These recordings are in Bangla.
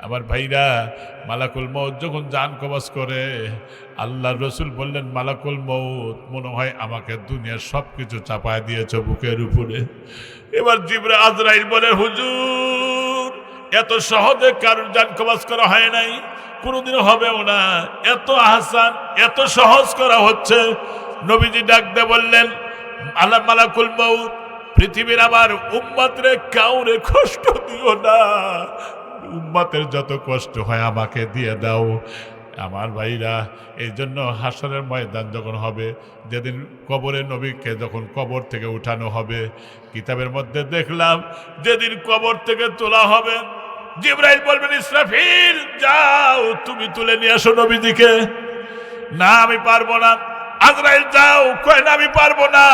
আমার ভাইরা, মালাকুল মউত যখন জান কবজ করে, আল্লাহর রসুল বললেন, মালাকুল মউত মনে হয় আমাকে দুনিয়ার সব কিছু চাপায় দিয়েছে বুকের উপরে। এবার আজরাইল বলে, হুজুর, এত সহজে কারোর জান কবজ করা হয় নাই, কোনোদিনও হবেও না, এত আহসান, এত সহজ করা হচ্ছে। নবীজি ডাক দিয়ে বললেন, আল্লাহ মালাকুল মউত, পৃথিবীর আমার উম্মতরে কাউরে কষ্ট দিও না, উম্মতের যত কষ্ট হয় আমাকে দিয়ে দাও। আমার ভাইরা, এই জন্য হাসরের ময়দান যখন হবে, যেদিন কবরে নবীকে যখন কবর থেকে উঠানো হবে, কিতাবের মধ্যে দেখলাম যেদিন কবর থেকে তোলা হবে, জিবরাইল বলবেন, ইসরাফিল যাও তুমি তুলে নিয়ে আসো নবীজিকে। না আমি পারবো না। আজরাইল যাও, কয় না আমি পারবো না।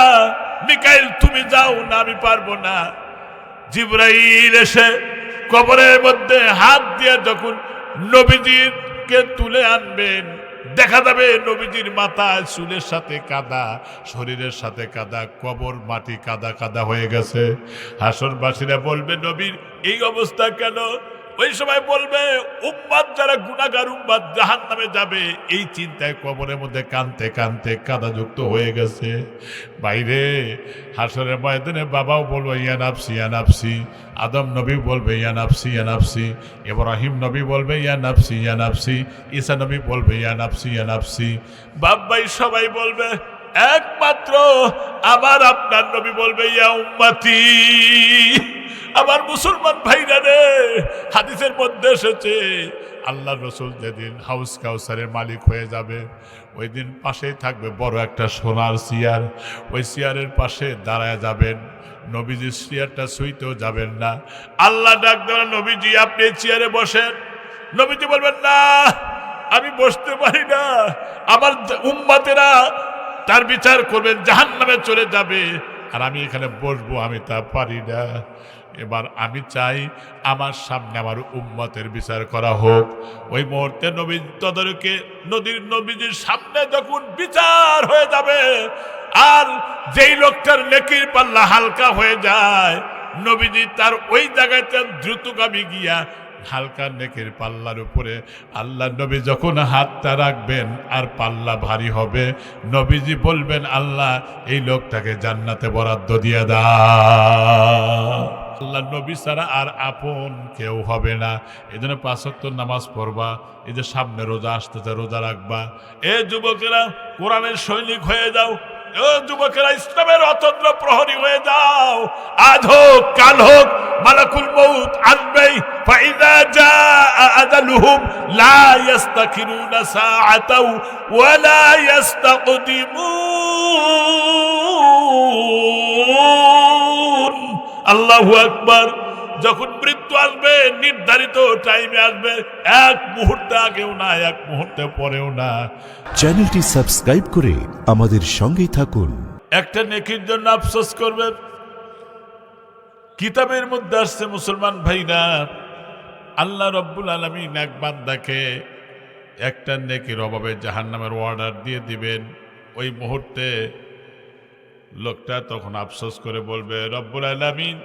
মিকাইল তুমি যাও, না আমি পারবো না। জিবরাইল এসে কবরের মধ্যে হাত দিয়ে যখন নবীজিকে তুলে আনবেন, দেখা যাবে নবীজির মাথা চুলের সাথে কাদা, শরীরের সাথে কাদা, কবর মাটি কাদা কাদা হয়ে গেছে। হাসরবাসীরা বলবে, নবীর এই অবস্থা কেন? ওই সময় বলবে, উম্মত যারা গুনাহগার উম্মত জাহান্নামে যাবে, এই চিন্তায় কবরের মধ্যে কানতে কানতে কাদাযুক্ত হয়ে গেছে। বাইরে হাসরের ময়দানে বাবাও বলবে, ইয়া নাফসি ইয়া নাফসি। আদম নবী বলবে, ইয়া নাফসি ইয়া নাফসি। ইব্রাহিম নবী বলবে, ইয়া নাফসি ইয়া নাফসি। ঈসা নবী বলবে, ইয়া নাফসি ইয়া নাফসি। বাপ ভাই সবাই বলবে, একমাত্র আমার আপনার নবী বলবে, ইয়া উম্মতি। আমার মুসলমান ভাইরা রে, হাদিসের মধ্যে এসেছে, আল্লাহ রসুল যেদিন হাউস কাউসারের মালিক হয়ে যাবে, ওই দিন পাশেই থাকবে বড় একটা সোনার চেয়ার। ওই চেয়ারের পাশে দাঁড়ায় যাবেন, নবীজির চেয়ারটা ছুঁইতেও যাবেন না। আল্লাহ ডাক দেবেন, নবীজি আপনি চেয়ারে বসেন। নবীজি বলবেন, না আমি বসতে পারি না, আমার উম্মতেরা তার বিচার করবেন, জাহান্নামে চলে যাবে, আর আমি এখানে বসবো, আমি তা পারি না। এবার আমি চাই আমার সামনে আমার উম্মতের বিচার করা হোক। ওই মুহূর্তে নবী তাদেরকে নবীজির সামনে যখন বিচার হয়ে যাবে, আর যেই লোকটার নেকির পাল্লা হালকা হয়ে যায়, নবীজি তার ওই জায়গাতে দ্রুতগামী গিয়া হালকা নেকির পাল্লার উপরে আল্লাহ নবী যখন হাতটা রাখবেন আর পাল্লা ভারী হবে, নবীজি বলবেন, আল্লাহ এই লোকটাকে জান্নাতে বরাদ্দ দিয়ে দাও। আল্লাহ নবী ছাড়া আর আপন কেউ হবে না। এই জন্য 5 ওয়াক্ত নামাজ পড়বা, এই যে সামনে রোজা আসতেছে, রোজা রাখবা। এ যুবকেরা কোরআনের সৈনিক হয়ে যাও, ও যুবকেরা ইসলামের অতন্ত্র প্রহরী হয়ে যাও। আজ হোক কাল হোক মালাকুল মউত আসবেই। ফাইদা জাআ আজালুহুম লা ইস্তাখিরুনা সাআতাও ওয়া লা ইস্তাকদিমুন। আল্লাহু আকবার। যখন মৃত্যু আসবে নির্ধারিত টাইমে আসবে, এক মুহূর্তে আগেও না, এক মুহূর্তে পরেও না। চ্যানেলটি সাবস্ক্রাইব করে আমাদের সঙ্গেই থাকুন। একটা নেকির জন্য আফসোস করবেন। কিতাবের মধ্যে আসছে মুসলমান ভাইরা, আল্লাহ রব্বুল আলামিন এক বান্দাকে একটা নেকির অভাবে জাহান্নামের অর্ডার দিয়ে দিবেন। ওই মুহূর্তে লোকটা তখন আফসোস করে বলবে, রব্বুল আলামিন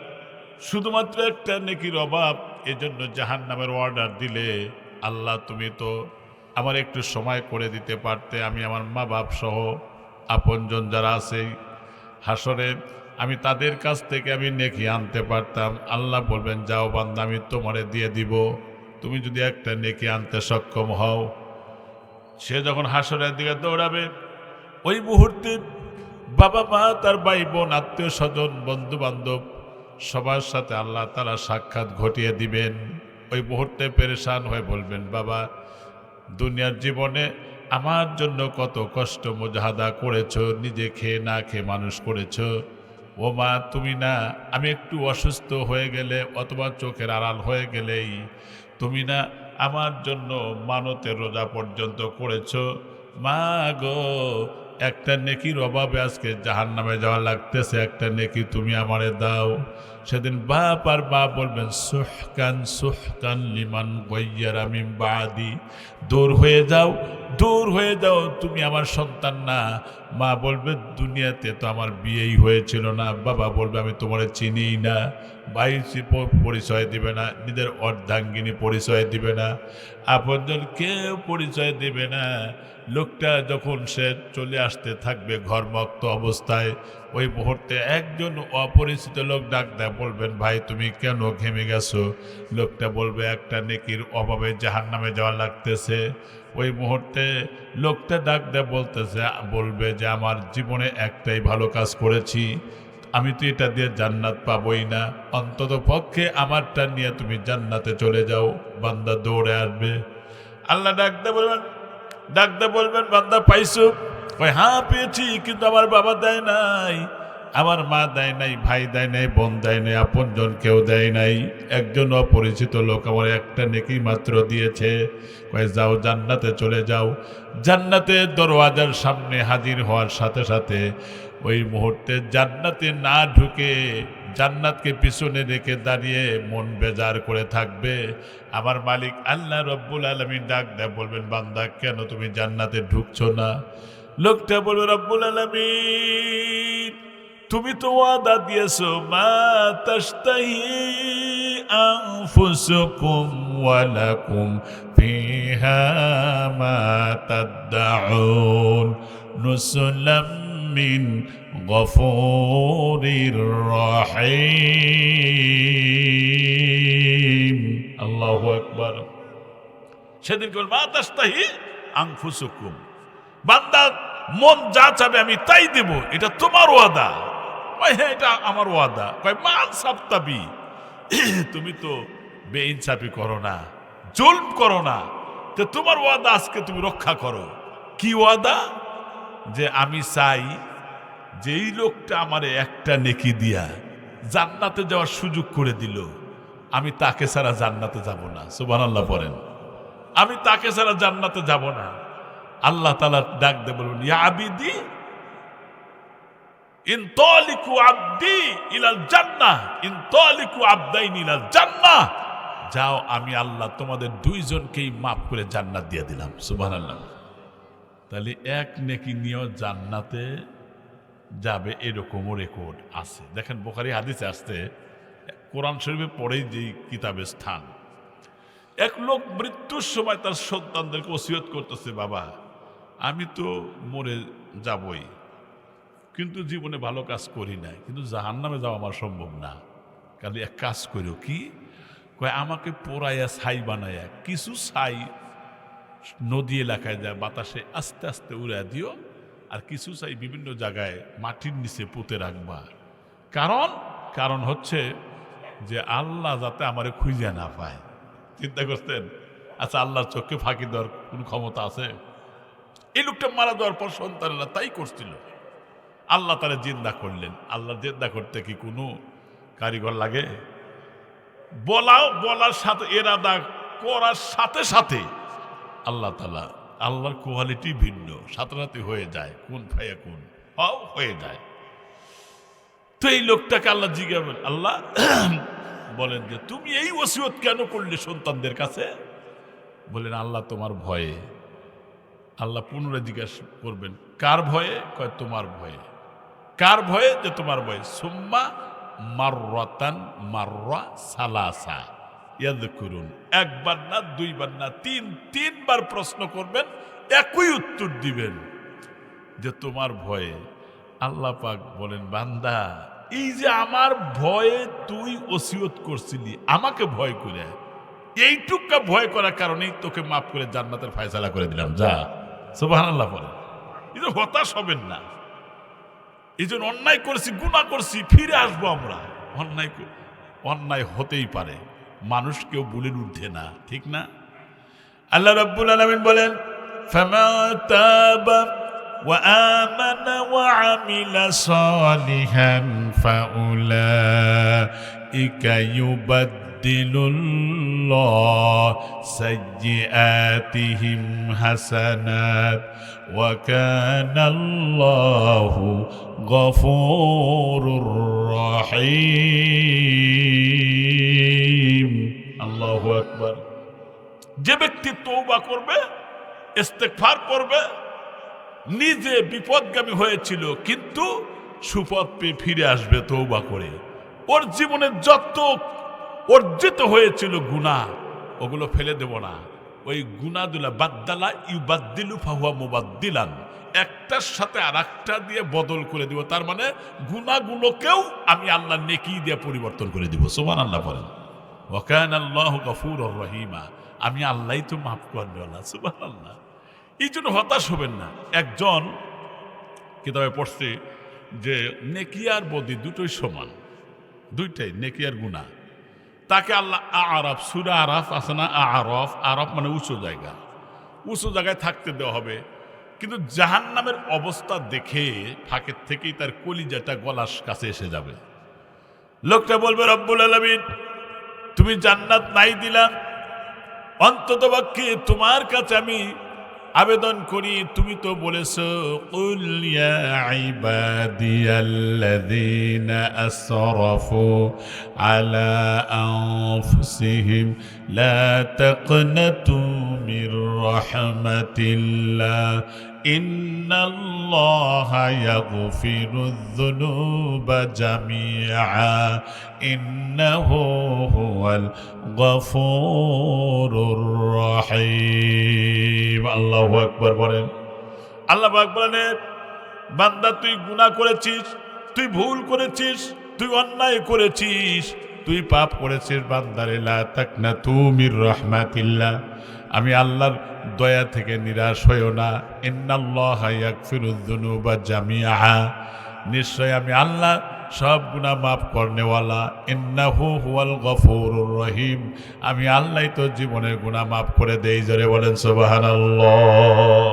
শুধুমাত্র একটা নেকির অভাব, এজন্য জাহান্নামের অর্ডার দিলে। আল্লাহ তুমি তো আমার একটু সময় করে দিতে পারতে, আমি আমার মা বাপ সহ আপনজন যারা আছে হাসরে, আমি তাদের কাছ থেকে আমি নেকি আনতে পারতাম। আল্লাহ বলবেন, যাও বান্দা, আমি তোমারে দিয়ে দিব, তুমি যদি একটা নেকি আনতে সক্ষম হও। সে যখন হাসরের দিকে দৌড়াবে, ওই মুহূর্তে বাবা মা, তার ভাই বোন, আত্মীয় স্বজন, বন্ধু বান্ধব সবার সাথে আল্লাহ তাআলা সাক্ষাৎ ঘটিয়ে দিবেন। ওই মুহূর্তে পেরেশান হয়ে বলবেন, বাবা দুনিয়ার জীবনে আমার জন্য কত কষ্ট মুজাহাদা করেছো, নিজে খেয়ে না খেয়ে মানুষ করেছো। ও মা, তুমি না আমি একটু অসুস্থ হয়ে গেলে অথবা চোখের আড়াল হয়ে গেলেই তুমি না আমার জন্য মানতের রোজা পর্যন্ত করেছো। মা গো, একটা নেকির অভাবে আজকে জাহান্নামে যাওয়া লাগতেছে, একটা নেকি তুমি আমারে দাও। সেদিন বাপ আর মা বলবেন সুহকান সুহকান লিমান গায়্যারা মিন বাদি, দূর হয়ে যাও, দূর হয়ে যাও, তুমি আমার সন্তান না। মা বলবে দুনিয়াতে তো আমার বিয়েই হয়েছিল না। বাবা বলবে আমি তোমার চিনিই না। ভাই পরিচয় দিবে না, নিজের অর্ধাঙ্গিনী পরিচয় দিবে না, আপনজন কেউ পরিচয় দিবে না। লোকটা যখন সে চলে আসতে থাকবে ঘরমুক্ত অবস্থায়, ওই মুহূর্তে একজন অপরিচিত লোক ডাক দেয়, বলবেন ভাই তুমি কেন ঘেমে গেছো? লোকটা বলবে একটা নেকির অভাবে জাহান্নামে যাওয়া লাগতেছে। ওই মুহূর্তে লোকটা ডাক দেয় বলবে যে আমার জীবনে একটাই ভালো কাজ করেছি, আমি তো এটা দিয়ে জান্নাত পাবই না, অন্তত পক্ষে আমারটা নিয়ে তুমি জান্নাতে চলে যাও। বান্দা দৌড়ে আসবে, আল্লাহ ডাকতে বলবেন বান্দা পাইছো? কই হ্যাঁ পেয়েছি, কিন্তু আমার বাবা দেয় নাই, আমার মা দেয় নাই, ভাই দেয় নাই, বোন দেয় নাই, আপনজন কেউ দেয় নাই। একজন অপরিচিত লোক আমার একটা নেকি মাত্র দিয়েছে। কয় যাও জান্নাতে চলে যাও। জান্নাতের দরওয়াজার সামনে হাজির হওয়ার সাথে সাথে ওই মুহূর্তে জান্নাতে না ঢুকে জান্নাতকে পিছনে রেখে দাঁড়িয়ে মন বেজার করে থাকবে। আমার মালিক আল্লাহ রব্বুল আলামিন ডাক দেয়, বলবেন বান্দা কেন তুমি জান্নাতে ঢুকছো না? লোকটা বলবে রব্বুল আলামিন তুমি তো ওয়াদা দিয়েছো, মা তাশতাহি আনফুসুকুম ওয়া লাকুম ফিহা মা তাদউন নুসুলাম মিন গফুরির রহিম। আল্লাহু আকবার। সেদিন কেবল মা তাশতাহি আনফুসুকুম, বান্দা মন যা চাবে আমি তাই দেব, এটা তোমার ওয়াদা। হ্যাঁ এটা আমার ওয়াদা। কয় মান সাবতাবি, তুমি তো বেইনসাফি করো না, জুলম করো না, তো তোমার ওয়াদা আজকে তুমি রক্ষা করো। কি ওয়াদা? যে আমি চাই যে এই লোকটা আমারে একটা নেকি দিয়া জান্নাতে যাওয়ার সুযোগ করে দিল, আমি তাকে ছাড়া জান্নাতে যাব না। সুবহানাল্লাহ পড়েন, আমি তাকে ছাড়া জান্নাতে যাব না। আল্লাহ তাআলা ডাক দিয়ে বলবেন ইয়া আবিদি ইনতালিকু আবদি ইলাল জান্নাহ ইনতালিকু আবদাইনি ইলাল জান্নাহ, যাও আমি আল্লাহ তোমাদের দুইজনকেই মাফ করে জান্নাত দিয়ে দিলাম। সুবহানাল্লাহ। তাহলে এক নেকি নিয়ে জান্নাতে যাবে এরকমও রেকর্ড আছে। দেখেন বুখারী হাদিসে আসছে, কোরআন শরীফে পড়েই যে কিতাবের স্থান, এক লোক মৃত্যুর সময় তার সন্তানদেরকে ওসিয়ত করতেছে, বাবা আমি তো মরে যাবই, কিন্তু জীবনে ভালো কাজ করি না, কিন্তু জাহান্নামে যাওয়া আমার সম্ভব না। কালি এক কাজ করো, কি কয় আমাকে পোড়াইয়া ছাই বানাইয়া কিছু ছাই নদী এলাকায় যায় বাতাসে আস্তে আস্তে উড়া দিও, আর কিছু ছাই বিভিন্ন জায়গায় মাটির নিচে পুঁতে রাখবা। কারণ হচ্ছে যে আল্লাহ যাতে আমারে খুঁজে না পায়। চিন্তা করতেন? আচ্ছা আল্লাহর চোখে ফাঁকি দেওয়ার কোন ক্ষমতা আছে? এই লোকটা মারা দেওয়ার পর সন্তানেরা তাই করছিল। আল্লাহ তারা জিন্দা করলেন। আল্লাহ জিন্দা করতে কি কোনো কারিগর লাগে? বলার সাথে এরাদা করার সাথে সাথে আল্লাহ তাআলা, আল্লাহর কোয়ালিটি ভিন্ন, সাথে সাথে হয়ে যায়, কোন ফায়া কোন হয়ে যায়। তো এই লোকটাকে আল্লাহ জিজ্ঞাসা, আল্লাহ বলেন যে তুমি এই ওসিয়ত কেন করলে সন্তানদের কাছে? বলেন আল্লাহ তোমার ভয়ে। আল্লাহ পুনরায় জিজ্ঞাসা করবেন কার ভয়ে? কয় তোমার ভয়ে। কার ভয়ে? যে তোমার ভয়ে। সুম্মা মাররাতান মাররা সালাসা ইয়াযকুরুন, একবার না দুইবার না তিনবার প্রশ্ন করবেন, একই উত্তর দিবেন যে তোমার ভয়ে। আল্লাহ পাক বলেন বান্দা এই যে আমার ভয়ে তুই ওসিয়ত করছিলি আমাকে ভয় করে, এইটুকা ভয় করার কারণেই তোকে মাফ করে জান্নাতের ফয়সালা করে দিলাম, যা। সুবহানাল্লাহ বলেন। এই যে হতাশ হবেন না, এই জন্য অন্যায় করেছি, গুনাহ করছি, ফিরে আসবো আমরা। অন্যায় হতেই পারে, মানুষ কেউ ভুলের ঊর্ধ্বে না, ঠিক না? আল্লাহ রাব্বুল আলামিন বলেন ফামা তাবা ওয়া আমানা ওয়া আমিলা সালিহান ফাউলাইকা ইউবাদদিলুল্লাহ সাইয়্যাতিহিম হাসানাত ওয়া কানাল্লাহু গফুরুর রহিম। আল্লাহু আকবার। যে ব্যক্তি তওবা করবে, ইস্তেগফার করবে, নিজে বিপদগামী হয়েছিল কিন্তু সুপথ পেয়ে ফিরে আসবে তওবা করে, ওর জীবনে যত অর্জিত হয়েছিল গুনাহ ওগুলো ফেলে দেব না, ওই গুনাহগুলো বাদদালা ইউবাদদিলু ফাহুয়া মুবাদদিলান, একটার সাথে আরেকটা দিয়ে বদল করে দিব। তার মানে গুনাহগুলোকেও আমি আল্লাহ নেকি দিয়ে পরিবর্তন করে দিব। সুবহানাল্লাহ বলেন। ওয়া কানাল্লাহু গফুরুর রহিমা, আমি আল্লাহই তো মাফ করনেওয়ালা। সুবহানাল্লাহ। এই জন্য হতাশ হবেন না। একজন কিতাবে পড়ছি যে নেকি আর বদি দুটোই সমান, দুইটাই নেকি আর গুনাহ। তাকে আল্লাহ আরাফ, সূরা আরাফ আছে না, আরাফ, আরাফ মানে উঁচু জায়গা, উঁচু জায়গায় থাকতে দেওয়া হবে। কিন্তু জাহান্নামের অবস্থা দেখে ফাঁকের থেকেই তার কলিজাটা গলার কাছে এসে যাবে। লোকটা বলবে, রব্বুল আলামিন তুমি জান্নাত নাই দিলা, অন্ততপক্ষে তোমার কাছে আমি আবেদন করি, তুমি তো বলেছো কুল ইয়া ইবাদিয়াল্লাযীনা আসরাফু আলা আনফুসিহিম লা তাকনাতু মির রাহমাতিল্লাহ ইন্নাল্লাহা ইয়াগফিরুয যুনুবা জামিআ ইন্নাহু হুয়াল গফুরুর রহিম। আল্লাহু আকবার বলেন। আল্লাহ পাক বলেন, বান্দা তুই গুনাহ করেছিস, তুই ভুল করেছিস, তুই অন্যায় করেছিস, তুই পাপ করেছিস, বান্দারে লা তাকনাতু মির রাহমাতিল্লাহ, আমি আল্লাহর দয়া থেকে নিরাশ হইও না। ইন্নাল্লাহা ইয়াগফিরুয যুনুবা জামিআ, নিশ্চয় আমি আল্লাহ সব গুনাহ মাফ করনেওয়ালা। ইন্নাহু হুয়াল গফুরুর রহিম, আমি আল্লাহই তো জীবনের গুনাহ মাফ করে দেই। জোরে বলেন সুবহানাল্লাহ।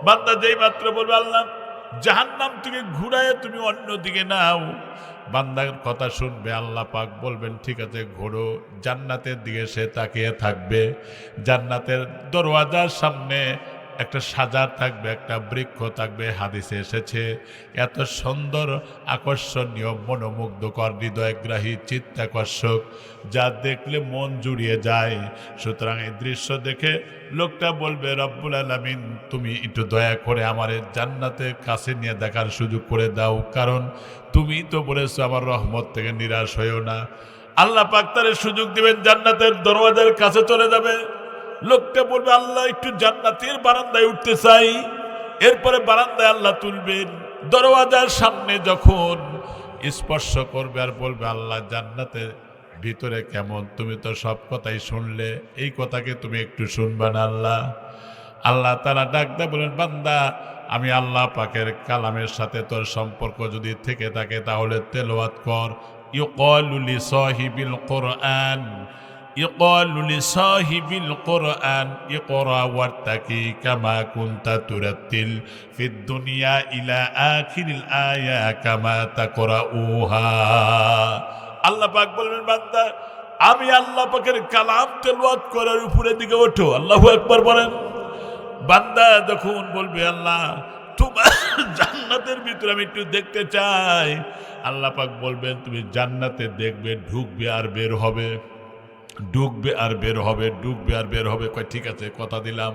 বান্দা যেই মাত্র বলবে আল্লাহ জাহান্নাম থেকে ঘুরায় তুমি অন্যদিকে নাও, বান্দার কথা শুনবে, আল্লাহ পাক বলবেন ঠিক আছে ঘোরো, জান্নাতের দিকে সে তাকিয়ে থাকবে। জান্নাতের দরওয়াজার সামনে একটা সাজার থাকবে, একটা বৃক্ষ থাকবে। হাদিসে এসেছে এত সুন্দর, আকর্ষণীয়, মনোমুগ্ধকর, হৃদয়গ্রাহী, চিত্তাকর্ষক, যা দেখলে মন জুড়িয়ে যায়। সুতরাং এই দৃশ্য দেখে লোকটা বলবে, রব্বুল আলামিন তুমি একটু দয়া করে আমার জান্নাতের কাছে নিয়ে দেখার সুযোগ করে দাও, কারণ তুমি তো বলেছো আমার রহমত থেকে নিরাশ হইও না। আল্লাহ পাক তারে সুযোগ দিবেন, জান্নাতের দরওয়াজার কাছে চলে যাবে। লোকটা বলবে আল্লাহ একটু জান্নাতের বারান্দায় উঠতে চাই। এরপরে বারান্দায় আল্লাহ তুলবেন, দরওয়াজার সামনে যখন স্পর্শ করবে আর বলবে আল্লাহ জান্নাতের ভিতরে কেমন, তুমি তো সব কথাই শুনলে, এই কথাকে তুমি একটু শুনবা না আল্লাহ। আল্লাহ তাআলা ডাক দেয় বলেন, বান্দা আমি আল্লাহ পাকের কালামের সাথে তোর সম্পর্ক যদি থেকে থাকে তাহলে তেলাওয়াত কর। ইউকালু লিসাহিবিল কুরআন, ইউকালু লিসাহিবিল কুরআন ইকরা ওয়ারতাকি কামা কুনতা তুরাতিল ফিদ দুনিয়া ইলা আখিরিল আয়া কামা তাকরাউহা। আল্লাহ পাক বলবেন, বান্দা আমি আল্লাহ পাকের কালাম তেলাওয়াত করার উপরে দিকে ওঠো। আল্লাহু আকবার বলেন। বান্দা যখন বলবে আল্লাহ তোমার জান্নাতের ভিতরে আমি একটু দেখতে চাই, আল্লাহ পাক বলবেন তুমি জান্নাতে দেখবে, ঢুকবে আর বের হবে, ঢুকবে আর বের হবে, ঢুকবে আর বের হবে। কয় ঠিক আছে, কথা দিলাম।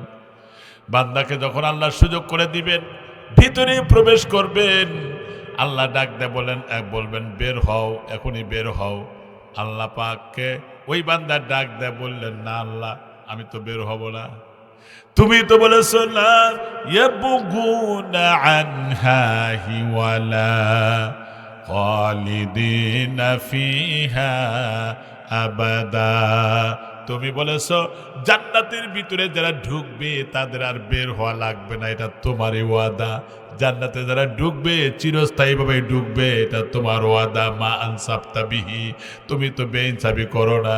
বান্দাকে যখন আল্লাহ সুযোগ করে দিবেন, ভিতরে প্রবেশ করবেন, আল্লাহ ডাক দেয় বলবেন বের হও, এখনই বের হও। আল্লাহ পাককে ওই বান্দা ডাক দেয়, বললেন না আল্লাহ আমি তো বের হব না, তুমি তো বলেছো না ইয়াবগুনা আনহা হিওয়ালা খালিদিনা ফিহা আবাদা, তুমি বলেছো জান্নাতের ভিতরে যারা ঢুকবে তাদের আর বের হওয়া লাগবে না, এটা তোমারই ওয়াদা। জান্নাতে যারা ঢুকবে চিরস্থায়ীভাবে ঢুকবে, এটা তোমার ওয়াদা। মা আনসাফতা বিহি, তুমি তো বেইনসাফি করো না।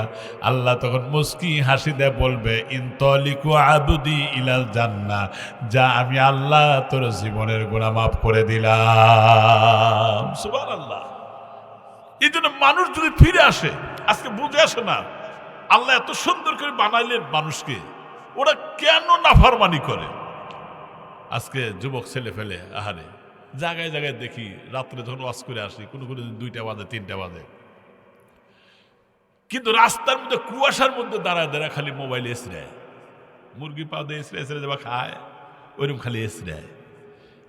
আল্লাহ তখন মুস্কি হাসি দেয় বলবে, ইনতালিকু আবদি ইলাল জান্নাহ, যা আমি আল্লাহ তোর জীবনের গুনাহ মাফ করে দিলাম। সুবহানাল্লাহ। এই জন্য মানুষ যদি ফিরে আসে, আজকে বুঝে আসে না, আল্লাহ এত সুন্দর করে বানাইলেন মানুষকে, ওরা কেন নাফরমানি করে? আজকে যুবক ছেলে ফেলে আহারে জায়গায় জায়গায় দেখি, রাত্রে যখন ওয়াজ করে আসি কোনো কোনো দিন 2টা বাজে 3টা বাজে, কিন্তু রাস্তার মধ্যে কুয়াশার মধ্যে দাঁড়ায় দাঁড়ায় খালি মোবাইলে এসরায়, মুরগি পা দিয়ে এসরে এসরে যাবা খায়, ওইরকম খালি এসরায়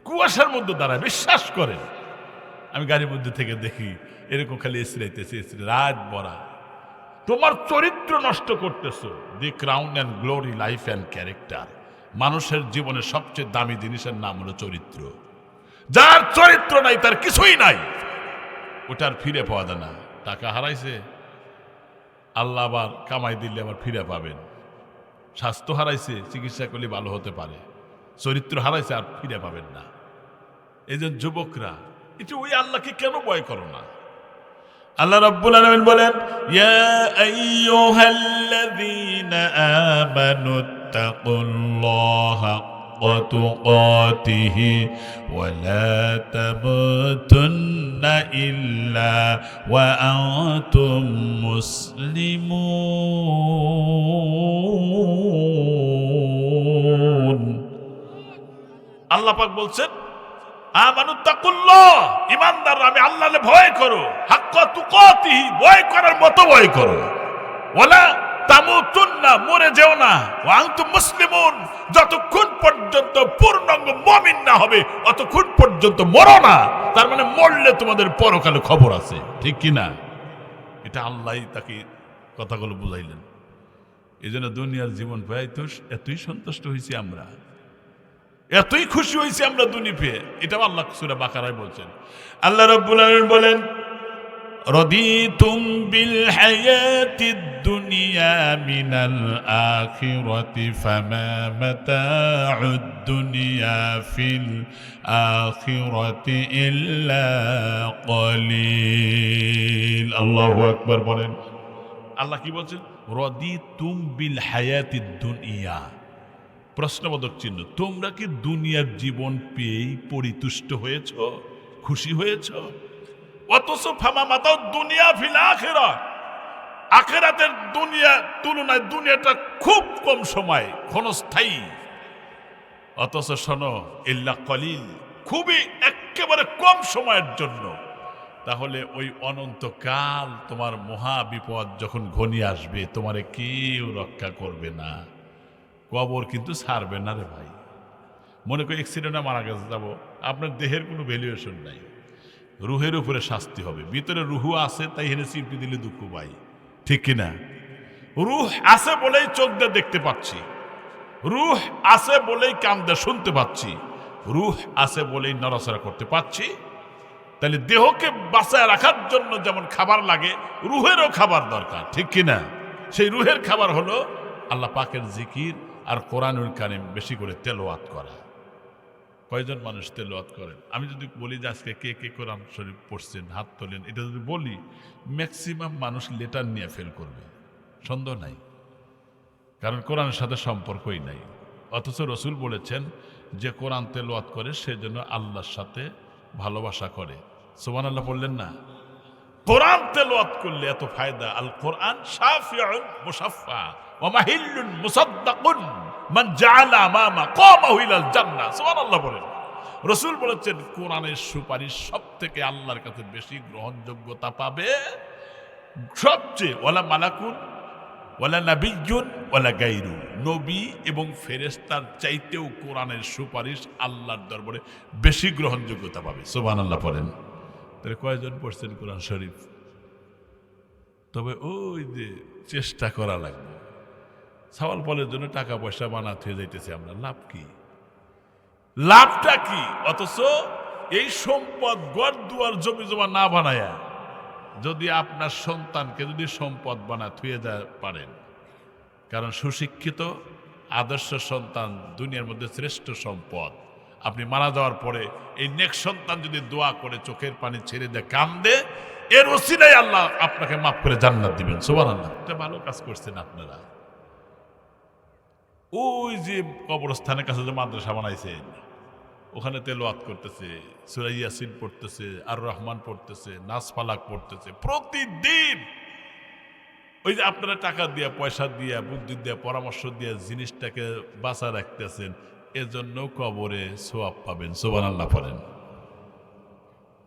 কুয়াশার মধ্যে দাঁড়ায়। বিশ্বাস করেন, আমি গাড়ির মধ্যে থেকে দেখি এরকম খালি এসরাইতেছে, এসরে রাত ভরা। তোমার চরিত্র নষ্ট করতেছো। The crown and glory, life and character. মানুষের জীবনের সবচেয়ে দামি জিনিসের নাম হলো চরিত্র। যার চরিত্র নাই তার কিছুই নাই, ওটার ফিরে পাওয়া যায় না। টাকা হারাইছে, আল্লাহ আবার কামাই দিলে আবার ফিরে পাবেন। স্বাস্থ্য হারাইছে, চিকিৎসা করলে ভালো হতে পারে। চরিত্র হারাইছে, আর ফিরে পাবেন না। এই যে যুবকরা, এটা ওই আল্লাহকে কেন ভয় করো না? আল্লাহ রাব্বুল আলামিন বলেন, ইয়া আইয়ুহাল্লাযীনা আমানুত্তাকুল্লাহা হাক্কা তুকাতিহি ওয়া লা তামুতুন্না ইল্লা ওয়া আনতুম মুসলিমুন। আল্লাহ পাক বলছেন, আমানুত্তাকুল্লাহ, ঈমানদাররা আমি আল্লাহকে ভয় করো, হাক্কা তুকাতিহি, ভয় করার মতো ভয় করো, ওয়ালা তামুতুন্না, মরে যেও না, ওয়া আনতুম মুসলিমুন, যতক্ষণ পর্যন্ত পূর্ণাঙ্গ মুমিন না হবে অতক্ষণ পর্যন্ত মরো না। তার মানে মরলে তোমাদের পরকালে খবর আছে, ঠিক কি না? এটা আল্লাহই তাকে কথাগুলো বুঝাইলেন। এই জন্য দুনিয়ার জীবন পেয়ে এতই সন্তুষ্ট হয়েছি আমরা, এতই খুশি হয়েছি আমরা দুনিয়া পেয়ে। এটাও আল্লাহ সূরা বাকারায় বলছেন। আল্লাহ রাব্বুল আলামিন বলেন, রাদিতুম বিল হায়াতিদ দুনিয়া মিনাল আখিরাতি ফামা মাতাউদ দুনিয়া ফিল আখিরাতি ইল্লা কলিল। আল্লাহু আকবার বলেন। আল্লাহ কি বলছেন? রাদিতুম বিল হায়াতিদ দুনিয়া, প্রশ্নবোধক চিহ্ন। তোমরা কি দুনিয়ার জীবন পেয়েই পরিতুষ্ট হয়েছ, খুশি হয়েছ? অথচ ফামা মাতাউ দুনিয়া ফিল আখিরাহ, আখিরাতের দুনিয়া তুলনায় দুনিয়াটা খুব কম সময়, ক্ষণস্থায়ী। অথচ শোনো, ইল্লা কলিল, খুবই একেবারে কম সময়ের জন্য। তাহলে ওই অনন্তকাল তোমার মহা বিপদ যখন ঘনিয়ে আসবে, তোমারে কেউ রক্ষা করবে না। কবর কিন্তু ছাড়বে না রে ভাই। মনে করি অ্যাক্সিডেন্টে মারা গেছে, যাবো, আপনার দেহের কোনো ভ্যালুয়েশন নাই, রুহের উপরে শাস্তি হবে। ভিতরে রুহু আছে, তাই হেনে চিপটি দিলে দুঃখ পাই, ঠিক কিনা? রুহ আছে বলেই চোখ দিয়ে দেখতে পাচ্ছি, রুহ আছে বলেই কান দিয়ে শুনতে পাচ্ছি, রুহ আছে বলেই নড়াচড়া করতে পাচ্ছি। তাহলে দেহকে বাঁচায় রাখার জন্য যেমন খাবার লাগে, রুহেরও খাবার দরকার, ঠিক কিনা? সেই রুহের খাবার হলো আল্লাহ পাকের জিকির আর কোরআনুল কারীম বেশি করে তেলাওয়াত করা। কয়জন মানুষ তেলাওয়াত করেন? আমি যদি বলি যে আজকে কে কে কোরআন শরীফ পড়ছেন, হাত তোলেন, এটা যদি বলি, ম্যাক্সিমাম মানুষ লেটার নিয়ে ফেল করবে, সন্দেহ নাই। কারণ কোরআনের সাথে সম্পর্কই নাই। অথচ রসুল বলেছেন যে কোরআন তেলাওয়াত করে সেজন্য আল্লাহর সাথে ভালোবাসা করে। সুবহানাল্লাহ বললেন না? কোরআন তেলাওয়াত করলে এত ফায়দা। আল কোরআন শাফিউন মুশাফফা ওয়া মাহিল্লুন মুসাদ্দাকুন মান জাআলা আমামা কামাহু ইলাল জান্নাহ। সুবহানাল্লাহ বলেন। রাসূল বলেছেন কোরআনের সুপারিশ সবথেকে আল্লাহর কাছে বেশি গ্রহণযোগ্যতা পাবে, সবচেয়ে ওয়ালা মালাকুন ওয়ালা নাবিয়্যুন ওয়ালা গায়রু, নবী এবং ফেরেশতার চাইতেও কোরআনের সুপারিশ আল্লাহর দরবারে বেশি গ্রহণযোগ্যতা পাবে। সুবহানাল্লাহ বলেন। তাহলে কয়জন পড়ছেন কোরআন শরীফ? তবে ওই যে চেষ্টা করা লাগবে। সওয়াল বলের জন্য টাকা পয়সা বানাতে হয়ে যাইতেছে আমরা, লাভ কি? লাভটা কি? অথচ এই সম্পদ ঘর দুয়ার জমি জমা না বানায়া যদি আপনার সন্তানকে যদি সম্পদ বানায় থুয়ে পারেন, কারণ সুশিক্ষিত আদর্শ সন্তান দুনিয়ার মধ্যে শ্রেষ্ঠ সম্পদ। আপনি মারা যাওয়ার পরে এই নেক্সট সন্তান যদি দোয়া করে চোখের পানি ছেড়ে দেয়, কান্দে, এর ওসিলায় আল্লাহ আপনাকে মাফ করে জান্নাত দিবেন। সুবহানাল্লাহ। এটা ভালো কাজ করছেন আপনারা। ওই যে কবরস্থানের কাছে যে মাদ্রাসা বানাইছেন, ওখানে তেলাওয়াত করতেছে, সূরা ইয়াসিন পড়তেছে, আর রহমান পড়তেছে, নাস ফালাক পড়তেছে প্রতিদিন। ওই যে আপনারা টাকা দিয়ে, পয়সা দিয়ে, বুদ্ধি দিয়ে, পরামর্শ দিয়ে জিনিসটাকে বাঁচা রাখতেছেন, এজন্য কবরে সোয়াব পাবেন। সুবহানাল্লাহ পড়েন।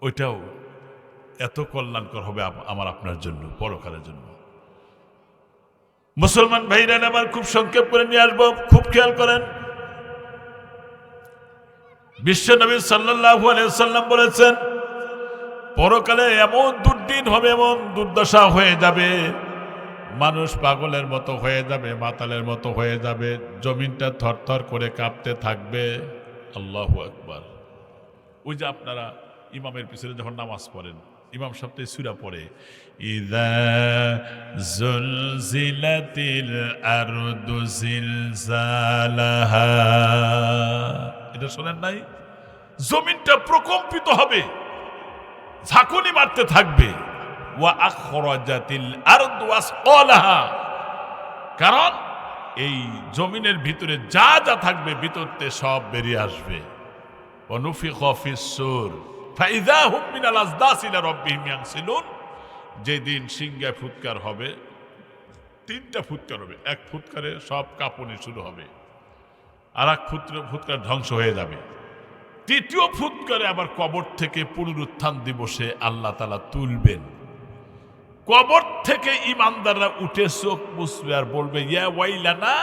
ওইটাও এত কল্যাণকর হবে আমার আপনার জন্য, পরকালের জন্য। মুসলমান ভাইরা আমার, খুব সংক্ষেপ করে নিয়ে আসবো, খুব খেয়াল করেন। বিশ্ব নবী সাল্লাল্লাহু আলাইহি ওয়াসাল্লাম বলেছেন, পরকালে এমন দুর্দিন হবে, এমন দুর্দশা হয়ে যাবে, মানুষ পাগলের মতো হয়ে যাবে, মাতালের মতো হয়ে যাবে, জমিনটা থরথর করে কাঁপতে থাকবে। আল্লাহু আকবার। ওই যে আপনারা ইমামের পিছনে যখন নামাজ পড়েন, ইমাম সপ্তাহে সূরা পড়ে, ইযা যুলজিলাতিল আরদু জিলজালাহা, এটা শোনেন নাই? জমিনটা প্রকম্পিত হবে, ঝাঁকুনি মারতে থাকবে। ওয়া আখরাজাতিল আরদু আসকালাহা, কারণ এই জমিনের ভিতরে যা যা থাকবে ভিতরতে সব বেরিয়ে আসবে। ওয়া নুফিখা ফিস-সূর ফাইযা হুম মিনাল আজদাসি ইলা রাব্বিহিম ইয়ানসিলুন, যেদিন সিংহায় ফুৎকার হবে, তিনটা ফুৎকার হবে, এক ফুৎকারে সব কাঁপুনি শুরু হবে, আর এক ফুৎকার ধ্বংস হয়ে যাবে, তৃতীয় ফুৎকারে আবার কবর থেকে পুনরুত্থান দিবসে আল্লাহ তাআলা তুলবেন। কবর থেকে ইমানদাররা উঠে চোখ মুছবে আর বলবে, ইয়া ওয়াইলানা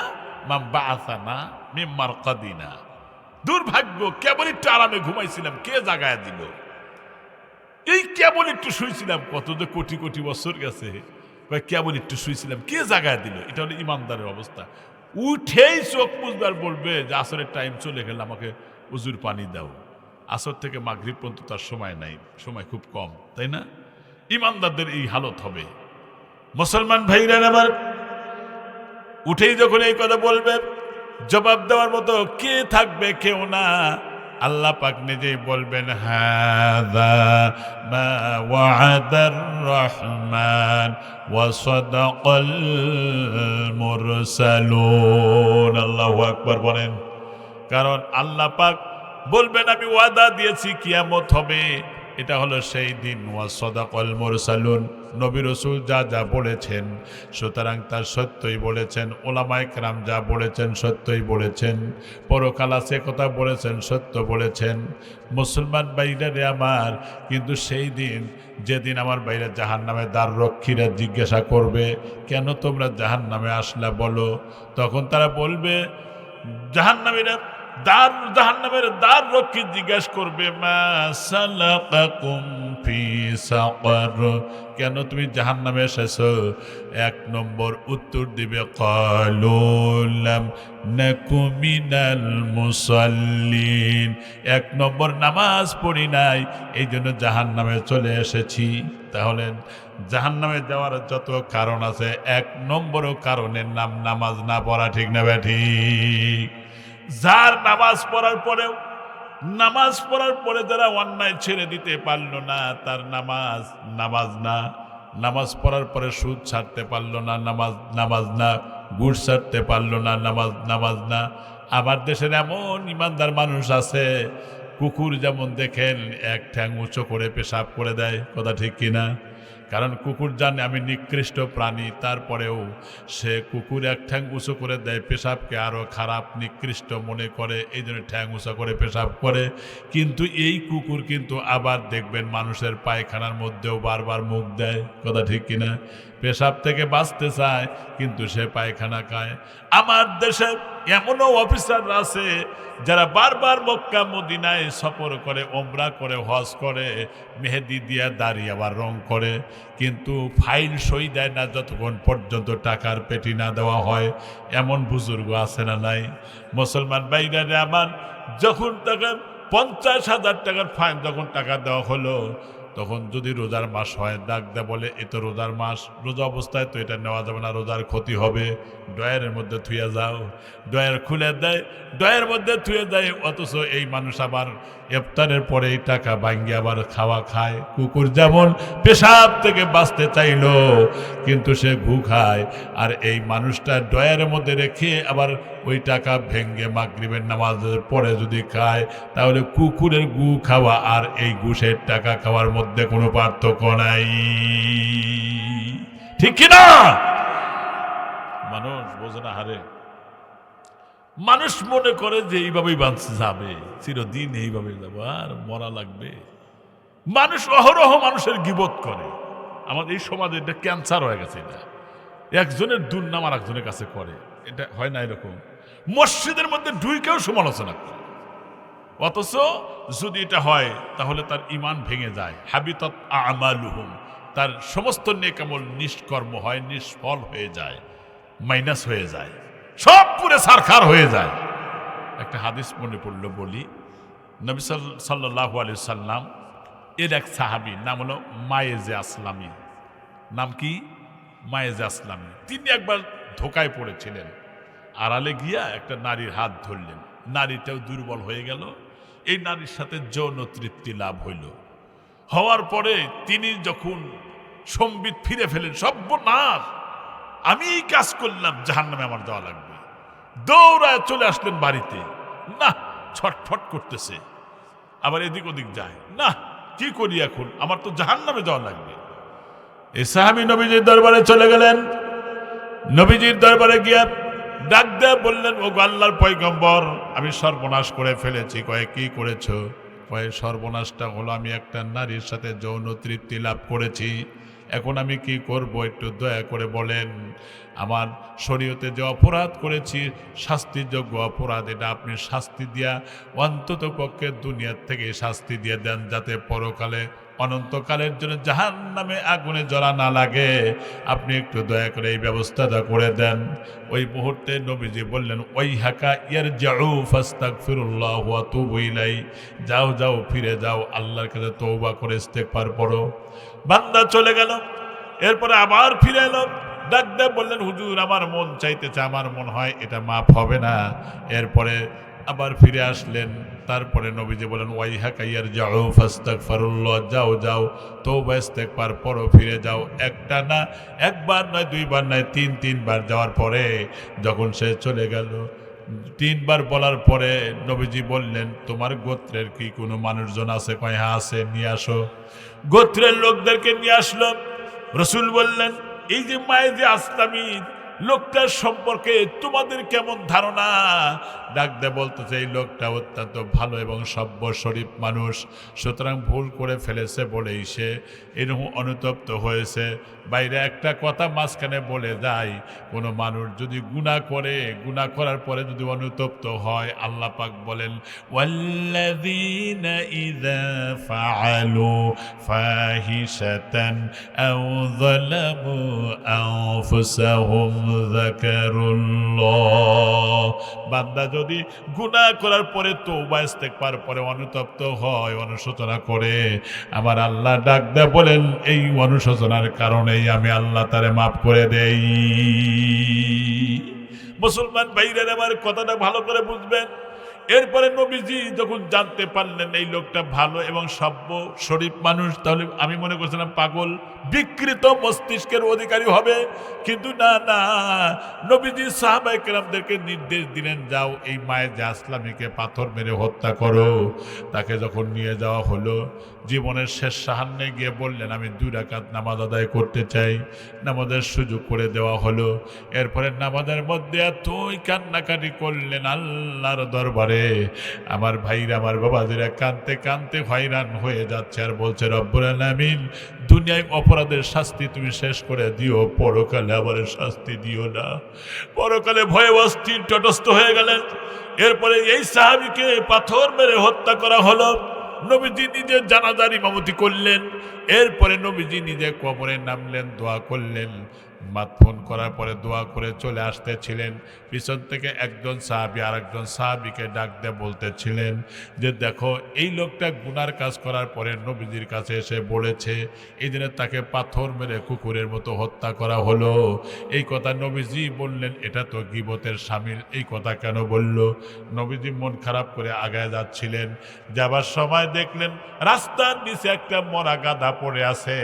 মান বাআসানা মিন মারকাদিনা, দুর্ভাগ্য, কেবল একটু আরামে ঘুমাইছিলাম, কে জাগায় দিল? এই কেবল একটু শুয়েছিলাম, কত যে কোটি কোটি বছর গেছে, কেবল একটু শুয়েছিলাম, কে জাগায় দিল? এটা হলো ইমানদারের অবস্থা। উঠেই চোখ মুছবে আর বলবে যে আসরের টাইম চলে গেল, আমাকে উজুর পানি দাও। আসর থেকে মাগরিব পর্যন্ত তার সময় নাই, সময় খুব কম, তাই না? ইমানদারদের এই হালত হবে। মুসলমান ভাইরা আমার, উঠেই যখন এই কথা বলবে, জবাব দেওয়ার মতো কে থাকবে? কেউ না। আল্লাহ পাক নিজেই বলবেন, হাযা মা ওয়া'দার রহমান ওয়া সাদাকাল মুরসালুন। আল্লাহু আকবার বলেন। কারণ আল্লাহ পাক বলবেন, আমি ওয়াদা দিয়েছি কিয়ামত হবে, এটা হলো সেই দিন। ওয়া সাদাকাল মুরসালুন, নবী রাসূল যা যা বলেছেন সুতরাং তার সত্যই বলেছেন, উলামায়ে কেরাম যা বলেছেন সত্যই বলেছেন, পরকাল আছে কথা বলেছেন, সত্য বলেছেন। মুসলমান ভাইরা রে আমার, কিন্তু সেই দিন, যেদিন আমার বাইরে জাহান্নামের দ্বার রক্ষীরা জিজ্ঞাসা করবে, কেন তোমরা জাহান্নামে আসলা বলো? তখন তারা বলবে, জাহান্নামের দ্বার রক্ষী জিজ্ঞাসা করবে, মা সালাকাকুম ফি সাকার, কেন তুমি জাহান্নামে এসেছো? এক নম্বর উত্তর দিবে, ক্বালু লাম নাকু মিনাল মুসাল্লিন, এক নম্বর নামাজ পড়ি নাই, এই জন্য জাহান্নামে চলে এসেছি। তাহলে জাহান্নামে যাওয়ার যত কারণ আছে, এক নম্বরও কারণের নাম নামাজ না পড়া, ঠিক না ব্যাঠিক? যার নামাজ পড়ার পরে যারা অন্যায় ছেড়ে দিতে পারল না, তার নামাজ না। নামাজ পড়ার পরে সুদ ছাড়তে পারল না, নামাজ না। ঘুষ ছাড়তে পারল না, নামাজ না। আমার দেশের এমন ইমানদার মানুষ আছে, কুকুর যেমন দেখেন এক ঠ্যাং উঁচু করে পেশাব করে দেয়, কথা ঠিক কিনা? কারণ কুকুর জানে আমি নিকৃষ্ট প্রাণী, তারপরেও সে কুকুর এক ঠ্যাং উঁচু করে দেয়, পেশাবকে আরো খারাপ নিকৃষ্ট মনে করে, এই জন্য ঠ্যাং উঁচু করে পেশাব করে। কিন্তু এই কুকুর কিন্তু আবার দেখবেন মানুষের পায়খানার মধ্যেও বারবার মুখ দেয়, কথা ঠিক কিনা? পেশাব থেকে বাঁচতে চায়, কিন্তু সে পায়খানা খায়। আমার দেশে এমনও অফিসাররা আছে যারা বারবার মক্কা মদিনায় সফর করে, ওমরা করে, হজ করে, মেহেদি দিয়া দাড়ি আবার রং করে, কিন্তু ফাইল সই দেয় না যতক্ষণ পর্যন্ত টাকার পেটি না দেওয়া হয়। এমন বুজুর্গ আছে না নাই? মুসলমান ভাইরা আমার, যখন টাকা 50,000 টাকার ফাইন যখন টাকা দেওয়া হলো, তখন যদি রোজার মাস হয়, ডাক দেয়, বলে এ তো রোজার মাস, রোজা অবস্থায় তো এটা নেওয়া যাবে না, রোজার ক্ষতি হবে, ড্রয়ারের মধ্যে থুয়ে যাও। ড্রয়ার খুলে দেয়, ড্রয়ারের মধ্যে থুয়ে দেয়। অথচ এই মানুষ আবার ইফতারের পরে এই টাকা ভাঙ্গি আবার খাওয়া খায়। কুকুর যেমন পেশাব থেকে বাঁচতে চাইলো, কিন্তু সে ঘু খায়। আর এই মানুষটা ড্রয়ারের মধ্যে রেখে আবার ওই টাকা ভেঙ্গে মাগরিবের নামাজের পরে যদি খায়, তাহলে কুকুরের গু খাওয়া আর এই ঘুষের টাকা খাওয়ার মধ্যে কোনো পার্থক্য নাই, ঠিক কিনা? মানুষ বোঝে না হারে। মানুষ মনে করে যে এইভাবেই বাঁচতে যাবে, চিরদিন এইভাবে যাবো, আর মরা লাগবে। মানুষ অহরহ মানুষের গীবত করে। আমাদের এই সমাজে এটা ক্যান্সার হয়ে গেছে। এটা একজনের দুর্নাম আর একজনের কাছে করে, এটা হয় না এরকম। মসজিদের মধ্যে ঢুকেও সমালোচনা করে, অথচ যদি এটা হয় তাহলে তার ঈমান ভেঙে যায়। হাবিতাত আমালুহুম, তার সমস্ত নেকামল নিষ্কর্ম হয়, নিষ্ফল হয়ে যায়, মাইনাস হয়ে যায়, সব পুরে সারখার হয়ে যায়। একটা হাদিস মনে পড়ল বলি। নবী সাল্লাল্লাহু আলাইহি সাল্লাম এর এক সাহাবী, নাম হলো মায়েজে আসলামী। নাম কি? মায়েজে আসলামী। তিনি একবার ধোকায় পড়েছিলেন, আড়ালে গিয়া একটা নারীর হাত ধরলেন। নারীটাও দুর্বল হয়ে গেল। এই নারীর সাথে যৌন তৃপ্তি লাভ হইল। হওয়ার পরে তিনি যখন সম্বিত ফিরে ফেলেন, সর্বনাশ, আমি এই কাজ করলাম, জাহান্নামে আমার যাওয়া লাগবে। দৌড়ায় চলে আসলেন বাড়িতে। না, ছটফট করতেছে, আবার এদিক ওদিক যায়, না কি করি এখন, আমার তো জাহান্নামে যাওয়া লাগবে। এই সাহাবী নবীজির দরবারে চলে গেলেন। নবীজির দরবারে গিয়া ডাক দেয়া বললেন, ও আল্লাহর পয়গম্বর, আমি সর্বনাশ করে ফেলেছি। কয়ে কি করেছো? কয়ে সর্বনাশটা হলো আমি একটা নারীর সাথে যৌন তৃপ্তি লাভ করেছি। এখন আমি কি করব, একটু দয়া করে বলেন। আমার শরীয়তে যে অপরাধ করেছি, শাস্তিযোগ্য অপরাধ, এটা আপনি শাস্তি দিয়া অন্তত পক্ষে দুনিয়ার থেকে শাস্তি দিয়ে দেন, যাতে পরকালে অনন্তকালের জন্য জাহান্নামে আগুনে জ্বলা না লাগে। আপনি একটু দয়া করে এই ব্যবস্থাটা করে দেন। ওই মুহূর্তে নবীজি বললেন, ওই হাকা ইয়ারজিউ ফাস্তাগফিরুল্লাহ ওয়া তুবু ইলাই, যাও যাও, ফিরে যাও, আল্লাহর কাছে তওবা করে ইস্তেগফার করো। বান্দা চলে গেল। এরপরে আবার ফিরে এলো, ডাক দিয়ে বললেন, হুজুর, আমার মন চাইতেছে, আমার মনে হয় এটা মাফ হবে না। এরপরে আবার ফিরে আসলেন। তারপরে নবীজি বলেন, ওয়াই হাকাইয়ার যাও ফাস্তাগফিরুল্লাহ, যাও যাও, তওবা ইস্তেগফার করো, ফিরে যাও। একটা না, একবার নয়, দুইবার নয়, তিনবার যাওয়ার পরে যখন সে চলে গেল, তিনবার বলার পরে নবীজি বললেন, তোমার গোত্রের কি কোনো মানুষজন আছে? কয় হ্যাঁ আছে, নিয়ে আসো। গোত্রের লোকদেরকে নিয়ে আসলো। রসুল বললেন, এই যে মায়েজে আসলামী লোকটার সম্পর্কে তোমাদের কেমন ধারণা? ডাক দে বলতেছে, এই লোকটা অত্যন্ত ভালো এবং সভ্য শরীফ মানুষ, সুতরাং ভুল করে ফেলেছে বলেই সে এরকম অনুতপ্ত হয়েছে। বাইরে একটা কথা মাঝখানে বলে যায়, কোনো মানুষ যদি গুনাহ করে, গুনাহ করার পরে যদি অনুতপ্ত হয়, আল্লাহ পাক বলেন, ওয়াল্লাযীনা ইযা ফাআলু ফাহিশাতান আও যালামু আনফুসাহুম যাকারুল্লাহ। বান্দা যদি গুনাহ করার পরে তওবা ইস্তেগফার পরে অনুতপ্ত হয়, অনুশোচনা করে, আমার আল্লাহ ডাক দেয়া বলেন, এই অনুশোচনার কারণেই আমি আল্লাহ তারে মাফ করে দেই। মুসলমান ভাইরা আমার কথাটা ভালো করে বুঝবেন। এরপরে নবীজি যখন জানতে পারলেন এই লোকটা ভালো এবং সভ্য শরীফ মানুষ, তাহলে আমি মনে করছিলাম পাগল, বিকৃত মস্তিষ্কের অধিকারী হবে। কিন্তু না না, নবীজি সাহাবায়ে কেরামদেরকে নির্দেশ দিলেন, যাও এই মায়েজে আসলামীকে পাথর মেরে হত্যা করো। তাকে যখন নিয়ে যাওয়া হলো, জীবনের শেষ সাহান্নে গিয়ে বললেন, আমি 2 রাকাত নামাজ আদায় করতে চাই। নামাজের সুযোগ করে দেওয়া হলো। এরপরে নামাজের মধ্যে এতই কান্নাকাটি করলেন আল্লাহর দরবারে, আমার ভাইরা, আমার বাবাজিরা কাঁদতে কাঁদতে হয়রান হয়ে যাচ্ছে, আর বলছে, রব্বুল আলামিন, দুনিয়ায় অপরাধের শাস্তি তুমি শেষ করে দিও, পরকালে আবার শাস্তি দিও না। পরকালে ভয়ে অস্থির তটস্থ হয়ে গেলেন। এরপরে এই সাহাবীকে পাথর মেরে হত্যা করা হলো। নবীজি নিজে জানাজার ইমামতি করলেন। এরপরে নবীজি নিজে কবরে নামলেন, দোয়া করলেন। মাতফোন করার পরে দোয়া করে চলে আসতেছিলেন। পিছন থেকে একজন সাহাবী আরেকজন সাহাবীকে ডাক দিয়ে বলতেছিলেন যে, দেখো, এই লোকটা গুনার কাজ করার পরে নবীজির কাছে এসে বলেছে, এই দিনে তাকে পাথর মেরে কুকুরের মতো হত্যা করা হলো। এই কথা নবীজি বললেন, এটা তো গীবতের শামিল, এই কথা কেন বলল? নবীজি মন খারাপ করে আগায় যাচ্ছিলেন। যাবার সময় দেখলেন রাস্তার নিচে একটা মরা গাধা পড়ে আছে।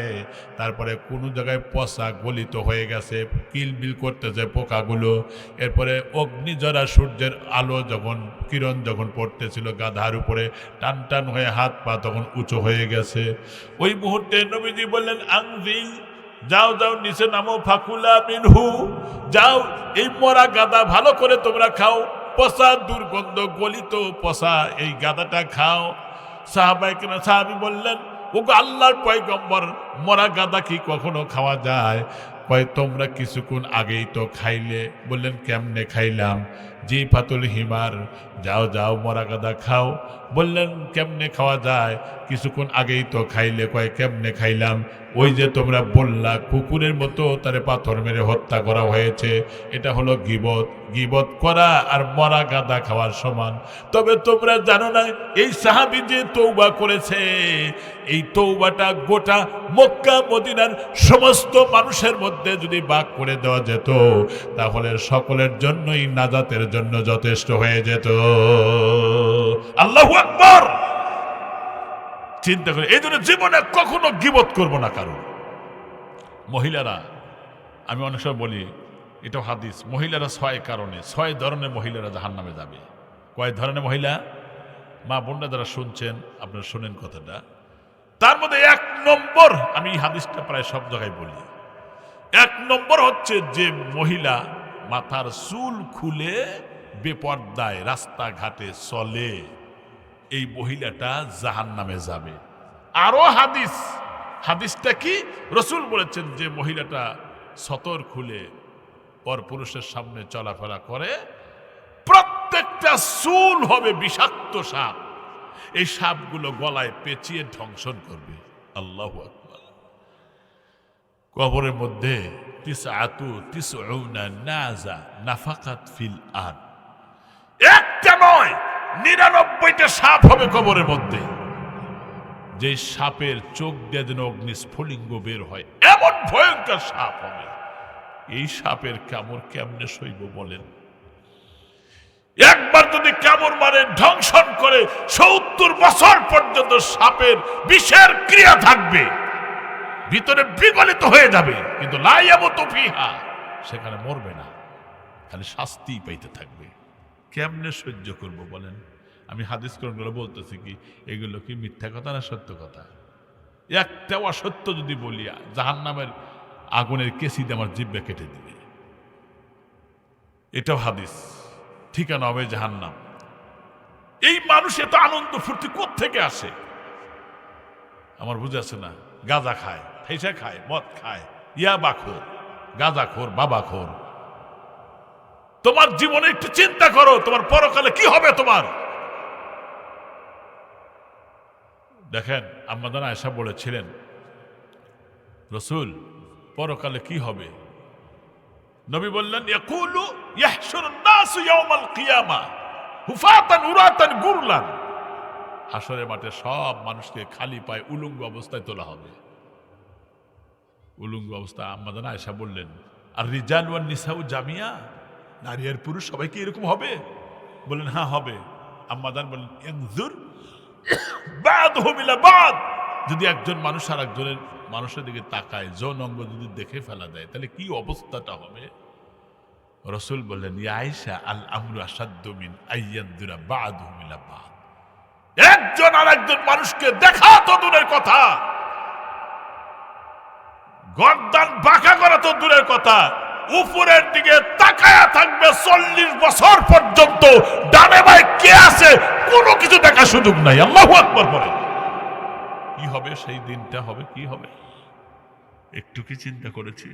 তারপরে কোনো জায়গায় পচা গলিত হয়ে গেছে, কিলবিল করতেছে পোকাগুলো। এরপরে অগ্নিজরা সূর্যের আলো যখন কিরণ যখন পড়তেছিল গাধার উপরে, টান টান হয়ে হাত পা তখন উঁচু হয়ে গেছে। ওই মুহূর্তে নবীজি বললেন, আনজিল, যাও যাও নিচে নামো, ফাকুলা মিনহু, যাও এই মরা গাদা ভালো করে তোমরা খাও, পচা দুর্গন্ধ গলিত পচা এই গাদাটা খাও। সাহাবী বললেন, ওগো আল্লাহর পয়গম্বর, মরা গাদা কি কখনো খাওয়া যায়? কয় তোমরা কিছুক্ষণ আগেই তো খাইলে। বললেন কেমনে খাইলাম? জি ফাতুল হিমার, যাও যাও মরা গাদা খাও। বললেন কেমনে খাওয়া যায়? কিছুক্ষণ আগেই তো খাইলে। কয় কেমনে খাইলাম? ওই যে তোমরা বললা কুকুরের মতো তারে পাথর মেরে হত্যা করা হয়েছে, এটা হলো গীবত। গীবত করা আর মরা গাদা খাওয়ার সমান। তবে তোমরা জানো না, এই সাহাবী যে তওবা করেছে, এই তওবাটা গোটা মক্কা মদিনার সমস্ত মানুষের মধ্যে যদি ভাগ করে দেওয়া যেত, তাহলে সকলের জন্যই নাজাতের জন্য যথেষ্ট হয়ে যেত। আল্লাহু আকবার। চিন্তা করে, এই জন্য জীবনে কখনো গীবত করব না কারণ। মহিলারা, আমি অনেক সময় বলি, এটা হাদিস, মহিলারা 6 কারণে 6 ধরনের মহিলারা জাহান্নামে যাবে। কয় ধরনের মহিলা? মা বোনরা যারা শুনছেন, আপনারা শুনেন কথাটা। তার মধ্যে 1 নম্বর, আমি এই হাদিসটা প্রায় সব জায়গায় বলি, 1 নম্বর হচ্ছে যে মহিলা মাথার চুল খুলে বেপর্দায় রাস্তাঘাটে চলে, এই মহিলাটা জাহান্নামে যাবে। আরো হাদিসটা কি? রাসূল বলেছেন যে মহিলাটা সতর খুলে পর পুরুষের সামনে চলাফেরা করে, প্রত্যেকটা চুল হবে বিষাক্ত সাপ, এই সাপগুলো গলায় পেঁচিয়ে ধ্বংসন করবে। আল্লাহু আকবার। কবরের মধ্যে 99 নাজা নাফাকাত ফিল আরদ, একটা নয় 99টা সাপ হবে কবরের মধ্যে, যে সাপের চোখ দিয়ে যেন অগ্নিস্ফুলিঙ্গ বের হয়, এমন ভয়ঙ্কর সাপ হবে। এই সাপের কামড় কেমনে সইব বলেন? একবার যদি কামড় মারে, ধ্বংসন করে 70 বছর পর্যন্ত সাপের বিষের ক্রিয়া থাকবে, ভিতরে বিগলিত হয়ে যাবে, কিন্তু লা ইয়ামুতু ফিহা, সেখানে মরবে না, খালি শাস্তি পাইতে থাকবে। কেমনে সহ্য করব বলেন? আমি হাদিস কোরআনগুলো বলতেছি কি, এগুলো কি মিথ্যা কথা না সত্য কথা? একটাও অসত্য যদি বলিয়া জাহান্নামের আগুনের কেসি দিয়ে আমার জিহ্বা কেটে দিবে। এটাও হাদিস, ঠিকানা হবে জাহান্নাম। এই মানুষ এত আনন্দ ফুর্তি কোত্থেকে আসে? আমার বুঝে আছে না? গাঁজা খায়, ফেসা খায়, মদ খায়, ইয়াবাখোর, গাঁজাখোর, বাবাখোর। তোমার জীবনে একটু চিন্তা করো, তোমার পরকালে কি হবে তোমার? দেখেন, আম্মা জান আয়েশা বলেছিলেন, রাসূল পরকালে কি হবে? নবী বললেন, ইয়াকুলু ইয়াহশুরুন নাসু ইয়াউমাল কিয়ামা হুফাতান উরাতান গুরলান। হাসরের মাঠে সব মানুষকে খালি পায়ে উলঙ্গ অবস্থায় তোলা হবে। উলঙ্গ অবস্থা। আম্মা জান আয়েশা বললেন, আর রিজাল ওয়ান নিসাউ জামিয়া, নারী আর পুরুষ সবাই কি এরকম হবে? বললেন হ্যাঁ হবে। আম্মা জান বললেন, ইয়ানজুর বাদহুম ইলা বাদ, যদি একজন মানুষ আর একজনের মানুষের দিকে তাকায়, যৌন অঙ্গ যদি দেখে ফেলা দেয়, তাহলে কি অবস্থাটা হবে? রাসূল বললেন, ইয়া আয়েশা, আল আমরু আশাদ্দু মিন আইয়ানজুরা বাদহুম ইলা বাদ। একজন আর একজন মানুষকে দেখা তো দূরের কথা, গর্দান বাঁকা করা তো দূরের কথা, উপরের দিকে তাকায়া থাকবে 40 বছর পর্যন্ত, ডানে বাঁয়ে কে আছে কোনো কিছু দেখার সুযোগ নাই। আল্লাহু আকবার বলে। কি হবে সেই দিনটা? হবে কি হবে? একটু কি চিন্তা করেছি?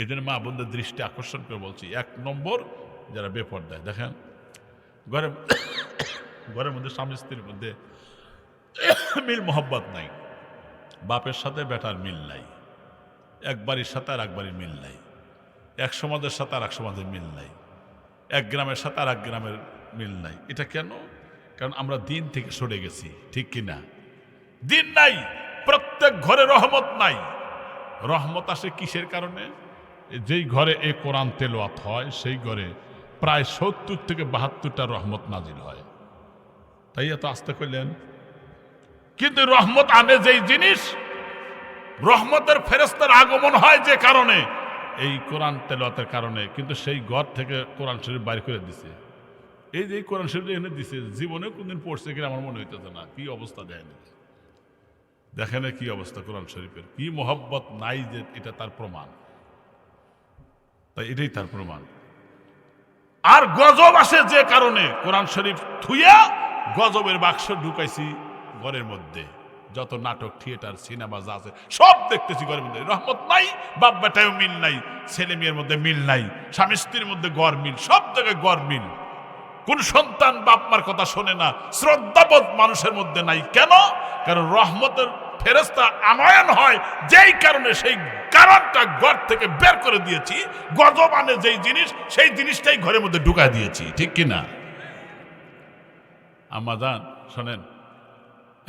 এদের মা বোনদের দৃষ্টি আকর্ষণ করে বলছি, 1 নম্বর যারা বেপরদায়। দেখেন, ঘরের মধ্যে স্বামী স্ত্রীর মধ্যে মিল মোহব্বত নাই, বাপের সাথে বেটার মিল নাই, এক বাড়ির সাথে আর এক বাড়ির মিল নাই, এক সমাজের সাথে আর এক সমাজের মিল নাই, এক গ্রামের সাথে আর এক গ্রামের মিল নাই। এটা কেন? কারণ আমরা দিন থেকে সরে গেছি, ঠিক কিনা? দিন নাই, প্রত্যেক ঘরে রহমত নাই। রহমত আসে কিসের কারণে? যেই ঘরে এই কোরআন তেলাওয়াত হয়, সেই ঘরে প্রায় 70 থেকে 72টা রহমত নাজিল হয়। তাই এত আস্তে করলেন। কিন্তু রহমত আনে যেই জিনিস, রহমতের ফেরেশতার আগমন হয় যে কারণে, এই কোরআন তেলাওয়াতের কারণে, কিন্তু সেই ঘর থেকে কোরআন শরীফ বাইর করে দিছে। এই যে কোরআন শরীফ এনে দিছে, জীবনে কোনদিন পড়ছে কিনা আমার মনে হইতেছে না, কি অবস্থা দেয়নি। দেখেন কি অবস্থা কোরআন শরীফের, কি মোহব্বত নাই যে এটা তার প্রমাণ। তাই এটাই তার প্রমাণ। আর গজব আসে যে কারণে কোরআন শরীফ থুইয়া গজবের বাক্স ঢুকাইছি ঘরের মধ্যে। যত নাটক, থিয়েটার, সিনেমা যা আছে সব দেখতেছি ঘরের মধ্যে। রহমত নাই, বাপ বেটায় মিল নাই, ছেলে মেয়ের মধ্যে মিল নাই, স্বামী স্ত্রীর মধ্যে গড় মিল, সব জায়গায় গড় মিল। কোন সন্তান বাপ মার কথা শোনে না, শ্রদ্ধাবোধ মানুষের মধ্যে নাই। কেন? কারণ রহমতের ফেরেশতা আনয়ন হয় যেই কারণে, সেই কারণটা ঘর থেকে বের করে দিয়েছি। গজব আনে যেই জিনিস, সেই জিনিসটাই ঘরের মধ্যে ঢুকায় দিয়েছি। ঠিক কিনা? আম্মা জান শোনেন,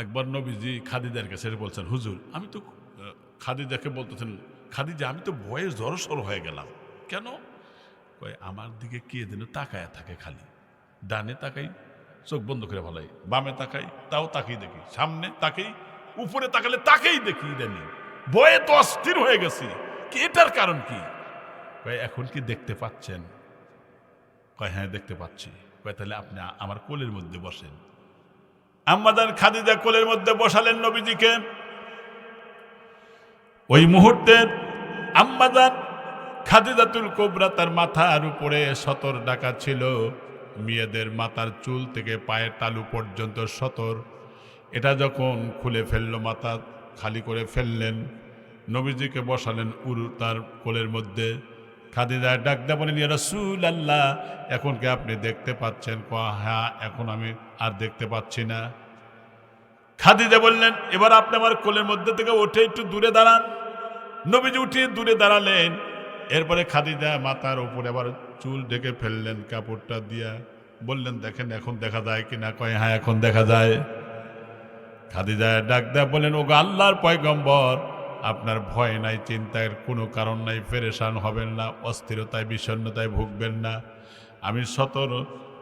একবার নবীজি খাদিজার কাছে বলছেন, হুজুর আমি তো, খাদিজাকে বলতেছেন, খাদিজা আমি তো ভয়ে জড়সড় হয়ে গেলাম। কেন? কয় আমার দিকে কে যেন তাকায় থাকে, খালি ডানে তাকাই চোখ বন্ধ করে ভালাই, বামে তাকাই তাও তাকেই দেখি, সামনে তাকেই, উপরে তাকালে তাকেই দেখি। ইদানি ভয়ে তো অস্থির হয়ে গেছি। কি এটার কারণ কি? কয় এখন কি দেখতে পাচ্ছেন? কয় হ্যাঁ দেখতে পাচ্ছি। কয় তাহলে আপনি আমার কোলের মধ্যে বসেন। আম্মাজান খাদিজা কোলের মধ্যে বসালেন নবীজিকে। ওই মুহূর্তে আম্মাজান খাদিজাতুল কুবরা তার মাথার উপরে সতর ঢাকা ছিল, মেয়েদের মাথার চুল থেকে পায়ের তালু পর্যন্ত সতর। এটা যখন খুলে ফেললো, মাথা খালি করে ফেললেন, নবীজিকে বসালেন উরু তার কোলের মধ্যে। খাদিজা ডাক দেয়া বলেন, ইয়া রাসূলুল্লাহ এখন কি আপনি দেখতে পাচ্ছেন? হ্যাঁ এখন আমি আর দেখতে পাচ্ছি না। খাদিজা বললেন, এবার আপনি আমার কোলের মধ্যে থেকে উঠে একটু দূরে দাঁড়ান। নবীজি উঠে দূরে দাঁড়ালেন। এরপরে খাদিজা মাথার উপরে আবার চুল ঢেকে ফেললেন কাপড়টা দিয়া। বললেন, দেখেন এখন দেখা যায় কিনা? কয় হ্যাঁ এখন দেখা যায়। খাদিজা ডাক দেয়া বলেন, ওগো আল্লাহর পয়গম্বর, আপনার ভয় নাই, চিন্তার কোনো কারণ নাই, পেরেশান হবেন না, অস্থিরতায় বিষণ্ণতায় ভুগবেন না। আমি সতর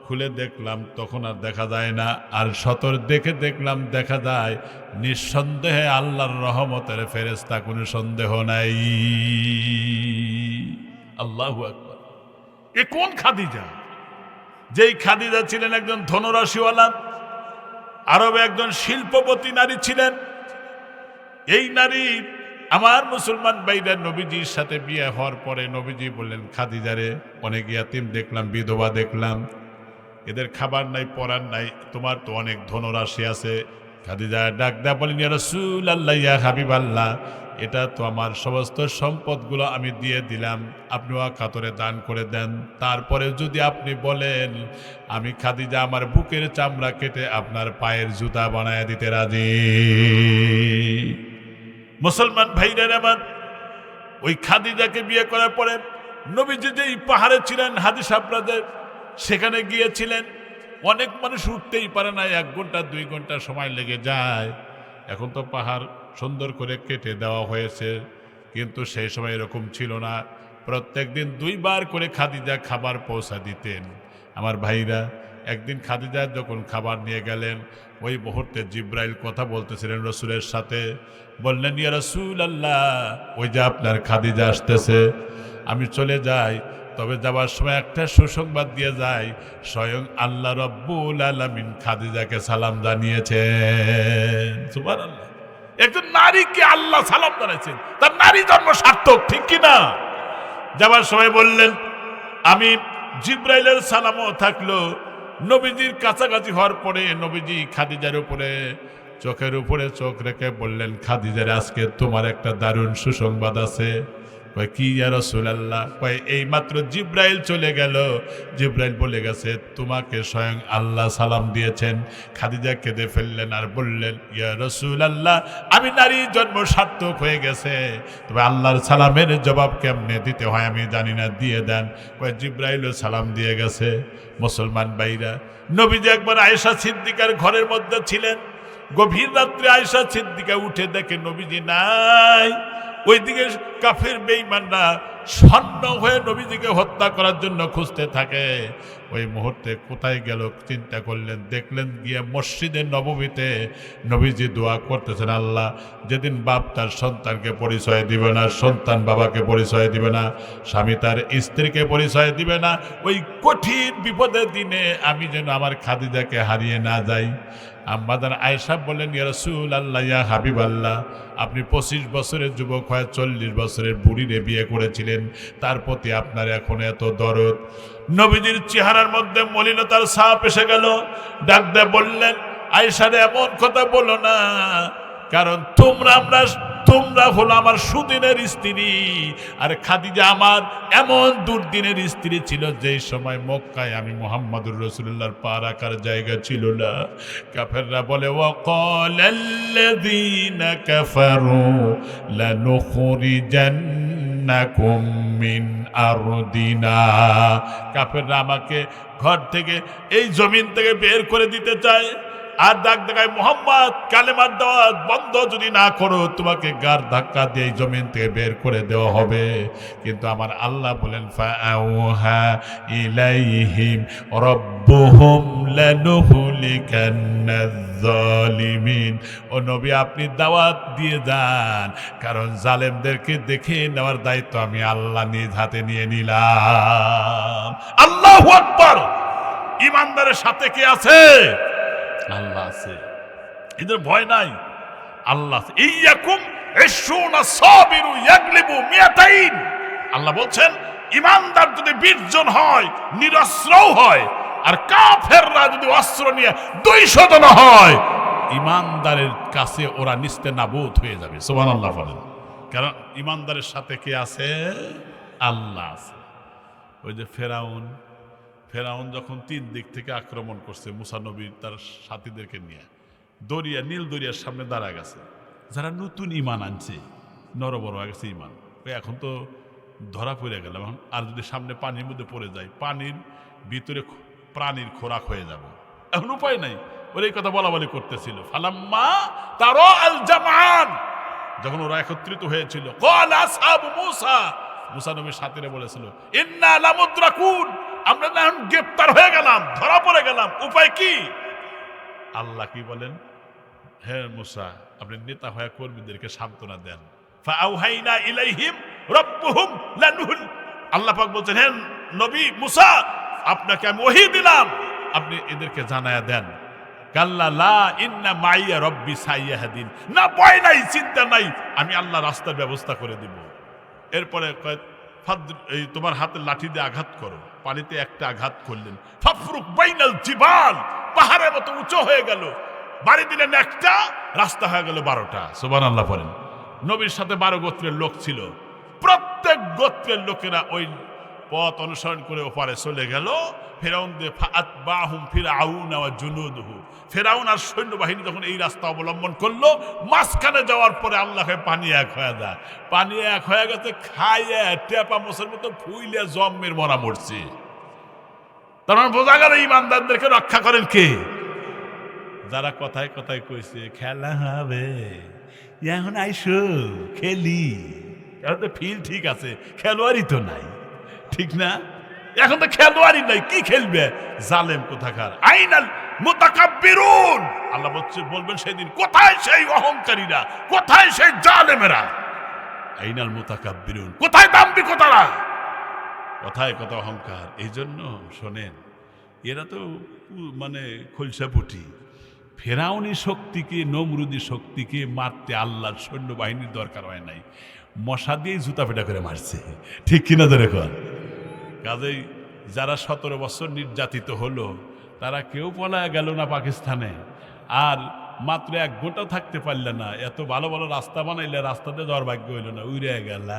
খুলে দেখলাম তখন আর দেখা যায় না, আর সতর দেখে দেখলাম দেখা যায়। নিঃসন্দেহে আল্লাহর রহমতের ফেরেশতা, কোনো সন্দেহ নাই। আল্লাহু আকবার। এ কোন খাদিজা? যেই খাদিজা ছিলেন একজন ধনরাশিওয়ালা, আরবে একজন শিল্পপতি নারী ছিলেন। এই নারী আমার মুসলমান ভাইরা নবীজির সাথে বিয়ে হওয়ার পরে নবীজি বললেন, খাদিজারে অনেক ইয়াতিম দেখলাম, বিধবা দেখলাম, এদের খাবার নাই, পরার নাই, তোমার তো অনেক ধনরাশি আছে। খাদিজা ডাক দেয়া বলেন, ইয়া রাসূলুল্লাহ, ইয়া হাবিবাল্লাহ, এটা তো আমার সমস্ত সম্পদগুলো আমি দিয়ে দিলাম, আপনিও খাতরে দান করে দেন। তারপরে যদি আপনি বলেন, আমি খাদিজা আমার বুকের চামড়া কেটে আপনার পায়ের জুতা বানায় দিতে রাজি। মুসলমান ভাইরা আমার, ওই খাদিজাকে বিয়ে করার পরে নবীজি যেই পাহাড়ে ছিলেন হাদিস আপনাদের, সেখানে গিয়েছিলেন। অনেক মানুষ উঠতেই পারে না, 1 ঘন্টা 2 ঘন্টা সময় লেগে যায়। এখন তো পাহাড় সুন্দর করে কেটে দেওয়া হয়েছে, কিন্তু সেই সময় এরকম ছিল না। প্রত্যেক দিন 2 বার করে খাদিজা খাবার পৌঁছা দিতেন। আমার ভাইরা, একদিন খাদিজা যখন খাবার নিয়ে গেলেন, ওই মুহূর্তে জিব্রাইল কথা বলতেছিলেন রসুলের সাথে। বললেন, ইয়া রাসূলুল্লাহ, ওই যে আপনার খাদিজা আসতেছে। আমি চলে যাই, তবে যাবার সময় একটা সুসংবাদ দিয়ে যায়, স্বয়ং আল্লাহ রব্বুল আলামিন খাদিজাকে সালাম জানিয়েছেন। সুবহানাল্লাহ। একজন নারীকে আল্লাহ সালাম জানাইছেন, তার নারী জন্ম সার্থক। ঠিক কিনা? যাবার সময় বললেন, আমি জিব্রাইলের সালামও থাকলো। নবীজির কাছাকাছি হওয়ার পরে নবীজি খাদিজার উপরে, চোখের উপরে চোখ রেখে বললেন, খাদিজার আজকে তোমার একটা দারুণ সুসংবাদ আছে। কয় কি ইয়া রাসূলুল্লাহ? কয় এই মাত্র জিব্রাইল চলে গেল, জিব্রাইল বলে গেছে তোমাকে স্বয়ং আল্লাহ সালাম দিয়েছেন। খাদিজা কেঁদে ফেললেন আর বললেন, ইয়া রাসূলুল্লাহ, আমি নারী জন্ম সার্থক হয়ে গেছে, তবে আল্লাহর সালামের জবাব কেমনে দিতে হয় আমি জানি না, দিয়ে দেন। কয় জিব্রাইলও সালাম দিয়ে গেছে। মুসলমান ভাইরা, নবীজি একবার আয়েশা সিদ্দিকার ঘরের মধ্যে ছিলেন। গভীর রাত্রে আয়েশা সিদ্দিকা উঠে দেখে নবীজি নাই। ওইদিকে কাফের বেঈমানরা সন্ন হয়ে নবীজিকে হত্যা করার জন্য খুঁজতে থাকে। ওই মুহূর্তে কোথায় গেল চিন্তা করলেন, দেখলেন গিয়ে মসজিদে নববীতে নবীজি দোয়া করতেছেন, আল্লাহ, যেদিন বাপ তার সন্তানকে পরিচয় দিবে না, সন্তান বাবাকে পরিচয় দিবে না, স্বামী তার স্ত্রীকে পরিচয় দিবে না, ওই কঠিন বিপদের দিনে আমি যেন আমার খাদিজাকে হারিয়ে না যাই। আম্মাদান আয়েশা বললেন, ইয়া রাসূলুল্লাহ, ইয়া হাবিবাল্লাহ, আপনি 25 বছরের যুবক হয়ে 40 বছরের বুড়িরে বিয়ে করেছিলেন, তার প্রতি আপনার এখন এত দরদ। নবীজির চেহারার মধ্যে মলিনতার ছাপ এসে গেল। ডাক দিয়ে বললেন, আয়েশারে এমন কথা বলো না, কারণ তোমরা হলো আমার সুদিনের স্ত্রী, আর খাদিজা আমার এমন দুর্দিনের স্ত্রী ছিল যেই সময় মক্কায় আমি মুহাম্মদুর রাসূলুল্লাহর পা রাখার জায়গা ছিল না। কাফেররা বলে, ওয়াকালাল্লাযীনা কাফারু লানুখরিজান্নাকুম মিন আরদিনা। কাফেররা আমাকে ঘর থেকে, এই জমিন থেকে বের করে দিতে চায়, আর ডাক দেখায়, মুহাম্মদ কালেমার দাওয়াত বন্ধ যদি না করো, তোমাকে গার ধাক্কা দিয়ে এই জমিন থেকে বের করে দেওয়া হবে। কিন্তু আমার আল্লাহ বলেন, ফাআউহা ইলাইহিম রাব্বুহুম লানুহলিকান্নায যালিমিন। ও নবী, আপনি দাওয়াত দিয়ে যান, কারণ জালেমদেরকে দেখে নেওয়ার দায়িত্ব আমি আল্লাহ নিজ হাতে নিয়ে নিলাম। আল্লাহু আকবার। ইমানদারের সাথে কে আছে? আল্লাহ আছে, এদের ভয় নাই। আল্লাহ আছে। ইয়াকুম ইশুনা সাবিরু ইয়াগলিবু মিয়াতাইন। আল্লাহ বলছেন, ইমানদার যদি 20 জন হয়, নিরস্ত্রও হয়, আর কাফেররা যদি অস্ত্র নিয়ে 200 জন হয়, ইমানদারের কাছে ওরা নিস্তেনাবুদ হয়ে যাবে। সুবহানাল্লাহ বলেন। কারণ ইমানদারের সাথে কে আছে? আল্লাহ আছে। ওই যে ফেরাউন যখন 3 দিক থেকে আক্রমণ করছে মুসা নবী তার সাথীদেরকে নিয়ে, দরিয়া, নীল দরিয়ার সামনে দাঁড়া গেছে। যারা নতুন ইমান আনছে, নরবর হয়ে গেছে ইমান, এখন তো ধরা পড়ে গেল, আর যদি সামনে পানির মধ্যে পড়ে যায়, পানির ভিতরে প্রাণীর খোরাক হয়ে যাব, এখন উপায় নাই। ওর এই কথা বলা বলি করতেছিল। ফালাম্মা তারা আল জামান, যখন ওরা একত্রিত হয়েছিল, ক্বাল আসহাবু মুসা, মুসা নবীর সাথীরা বলেছিল, ইন্না লামুদ্রাকুন, আমরা না গ্রেফতার হয়ে গেলাম, ধরা পড়ে গেলাম, উপায় কি? আল্লাহ কি বলেন? হে মুসা, আপনি নেতা হয়ে কর্মীদেরকে সান্ত্বনা দেন। ফাআউহাইনা ইলাইহিম রাব্বুহুম লানুহুল। আল্লাহ পাক বলছেন, হে নবী মুসা, আপনাকে আমি ওহী দিলাম, আপনি এদেরকে জানায়া দেন, কাল্লা লা ইন্না মাইয়া রব্বি সাইয়াহদিন, না ভয় নাই, চিন্তা নাই, আমি আল্লাহ রাস্তার ব্যবস্থা করে দিব। এরপরে এই তোমার হাতে লাঠি দিয়ে আঘাত করো। পানিতে একটা আঘাত করলেন, ফাফরুক বাইনাল জিবাল, পাহাড়ের মতো উঁচু হয়ে গেল। বাড়ি দিলেন একটা, রাস্তা হয়ে গেল 12টা। সুবহানাল্লাহ বলেন। নবীর সাথে 12 গোত্রের লোক ছিল। প্রত্যেক গোত্রের লোকেরা ওই পথ অনুসরণ করে ওপারে চলে গেল। ফেরাউন দিয়ে ফাআতবাহুম ফিরআউন ওয়া জুনুদুহু, ফেরাউন আর সৈন্যবাহিনী যখন এই রাস্তা অবলম্বন করলো, মাঝখানে যাওয়ার পরে আল্লাহকে পানি এক হয়ে যায়। পানি এক হয়ে গেছে, খাইয়ে টেপা মোষের মতো ফুইলে জম্মের মরা মরছে। তার মানে বোঝা গেল ইমানদারদেরকে রক্ষা করেন কে? যারা কথায় কথায় কইছে খেলা হবে, এখন আইসো খেলি, এখন তো ফিল ঠিক আছে, খেলোয়াড়ই তো নাই, ঠিক না? এখন তো খেলোয়াড়ই নাই, কি খেলবে? জালেম কোথাকার। আইনাল মুতাকাব্বিরুন, আল্লাহ বলবেন সেদিন, কোথায় সেই অহংকারীরা, কোথায় সেই জালেমেরা? আইনাল মুতাকাব্বিরুন, কোথায় দাম্ভিকতারা, কোথায় কত অহংকার। এই জন্য শোনেন, এরা তো মানে খোলসাপুটি। ফেরাউনি শক্তিকে, নমরুদি শক্তিকে মারতে আল্লাহর সৈন্যবাহিনীর দরকার হয় নাই, মশা দিয়েই জুতা পেটা করে মারছে, ঠিক কিনা? ধরে কর। কাজেই যারা 17 বছর নির্যাতিত হলো, তারা কেউ পলায় গেল না পাকিস্তানে, আর মাত্র 1 ঘন্টা থাকতে পারলে না। এত ভালো ভালো রাস্তা বানাইলে, রাস্তাতে যাওয়ার ভাগ্য হইল না, উড়ে গেল।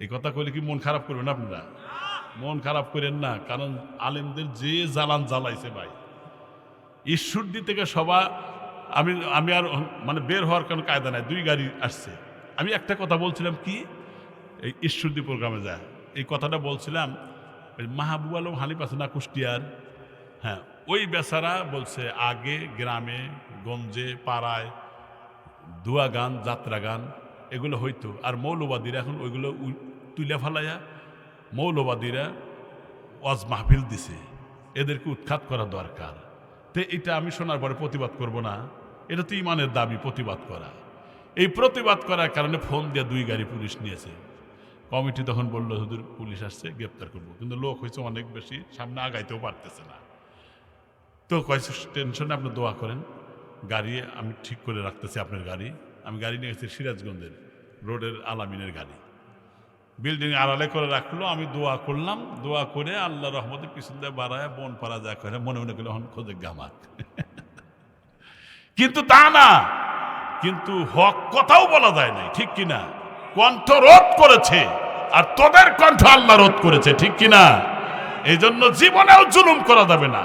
এই কথা কইলে কি মন খারাপ করবেন আপনারা? মন খারাপ করেন না, কারণ আলেমদের যে জ্বালান জ্বালাইছে ভাই, ঈশ্বরদী থেকে সভা, আমি আর মানে বের হওয়ার কোনো কায়দা নাই, 2 গাড়ি আসছে। আমি একটা কথা বলছিলাম, কি এই ঈশ্বরদী প্রোগ্রামে যায়, এই কথাটা বলছিলাম, মাহবুব আলম হানিফ আছে না কুষ্টিয়ার, হ্যাঁ, ওই বেচারা বলছে আগে গ্রামে গঞ্জে পাড়ায় দুয়া গান, যাত্রা গান এগুলো হইতো, আর মৌলবাদীরা এখন ওইগুলো তুলে ফেলাইয়া মৌলবাদীরা ওয়াজ মাহফিল দিছে, এদেরকে উৎখাত করা দরকার। তো এটা আমি শোনার পরে প্রতিবাদ করব না? এটা তো ইমানের দাবি, প্রতিবাদ করা। এই প্রতিবাদ করার কারণে ফোন দিয়ে 2 গাড়ি পুলিশ নিয়েছে। কমিটি তখন বললো, হুজুর পুলিশ আসছে, গ্রেপ্তার করবো, কিন্তু লোক হয়েছে অনেক বেশি, সামনে আগাইতেও পারতেছে না। তো কয়েক টেনশনে আপনি দোয়া করেন, গাড়ি আমি ঠিক করে রাখতেছি আপনার গাড়ি। আমি গাড়ি নিয়ে গেছি সিরাজগঞ্জের রোডের আলামিনের গাড়ি, বিল্ডিং আড়ালে করে রাখলো। আমি দোয়া করলাম, দোয়া করে আল্লাহ রহমতে পিছন দিয়ে বাড়ায় বন পাড়া যা করে মনে মনে করলে এখন খোঁজে গামাক। কিন্তু তা না, কিন্তু হক কথাও বলা যায় নাই, ঠিক কিনা? কণ্ঠ রোধ করেছে, আর তোদের কণ্ঠ আল্লাহ রোধ করেছে, ঠিক কিনা? এই জন্য জীবনেও জুলুম করা যাবে না,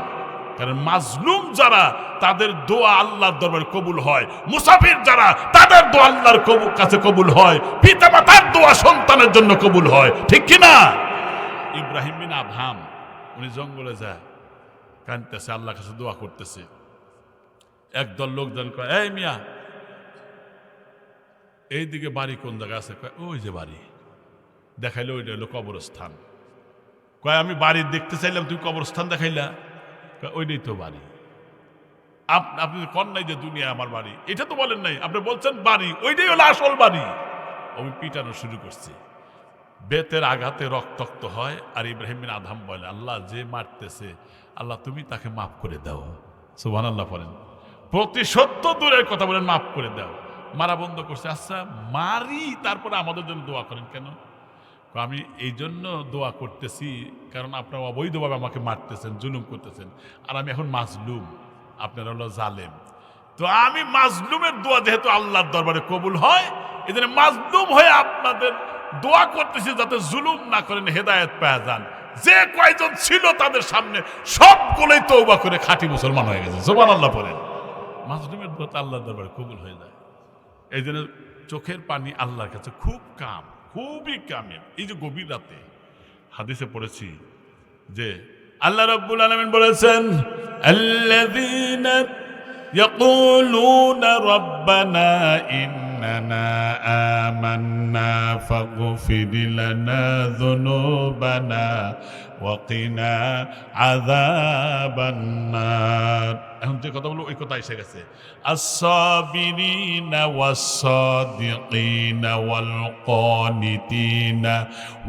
কারণ মাজলুম যারা তাদের দোয়া আল্লাহর দরবারে কবুল হয়, মুসাফির যারা তাদের দোয়া আল্লাহর কাছে কবুল হয়, পিতা মাতার দোয়া সন্তানের জন্য কবুল হয়, ঠিক কিনা? ইব্রাহিম বিন আদহাম উনি জঙ্গলে যায়, কাঁদতেছে, আল্লাহর কাছে দোয়া করতেছে। একদল লোকজন কয়, এই মিয়া, এইদিকে বাড়ি কোন জায়গায় আছে? কয় ওই যে বাড়ি। দেখাইলো ওইটা হলো কবরস্থান। কয় আমি বাড়ি দেখতে চাইলাম, তুই কবরস্থান দেখাইলা? ওইটাই তো বাড়ি। আপনি কন নাই যে দুনিয়া আমার বাড়ি, এটা তো বলেন নাই, আপনি বলছেন বাড়ি, ওইটাই হলো আসল বাড়ি। আমি পিটানো শুরু করছি, বেতের আঘাতে রক্তাক্ত হয়। আর ইব্রাহিম বিন আদহাম বলে, আল্লাহ যে মারতেছে, আল্লাহ তুমি তাকে মাফ করে দাও। সুবহানাল্লাহ বলেন। প্রতিশোধ তো দূরের কথা বলেন, মাফ করে দাও। মারা বন্ধ করছে। আচ্ছা মারি, তারপরে আমাদের জন্য দোয়া করেন কেন? আমি এই জন্য দোয়া করতেছি কারণ আপনারা অবৈধভাবে আমাকে মারতেছেন, জুলুম করতেছেন, আর আমি এখন মাজলুম, আপনারা হলো জালেম। তো আমি মাজলুমের দোয়া যেহেতু আল্লাহর দরবারে কবুল হয়, এই জন্য মাজলুম হয়ে আপনাদের দোয়া করতেছি যাতে জুলুম না করেন, হেদায়েত পেয়ে যান। যে কয়জন ছিল তাদের সামনে সবগুলোই তওবা করে খাঁটি মুসলমান হয়ে গেছে। সুবহানাল্লাহ পড়েন। মাজলুমের দোয়া তো আল্লাহর দরবারে কবুল হয়ে যায়। এই জন্য চোখের পানি আল্লাহর কাছে খুব কাম, খুবই কামের। এই যে গভীর রাতে হাদিসে পড়েছি যে আল্লাহ রাব্বুল আলামিন বলেছেন, আল্লাযীনা ইয়াকুলুনা রাব্বানা ইন্নানা আমান্না ফাগফির লানা যুনুবানা ওয়া কিনা আযাবান নার। এখন যে কথা বলবো ওই কথা এসে গেছে। as-sabirin was-sadiqin wal-qanitin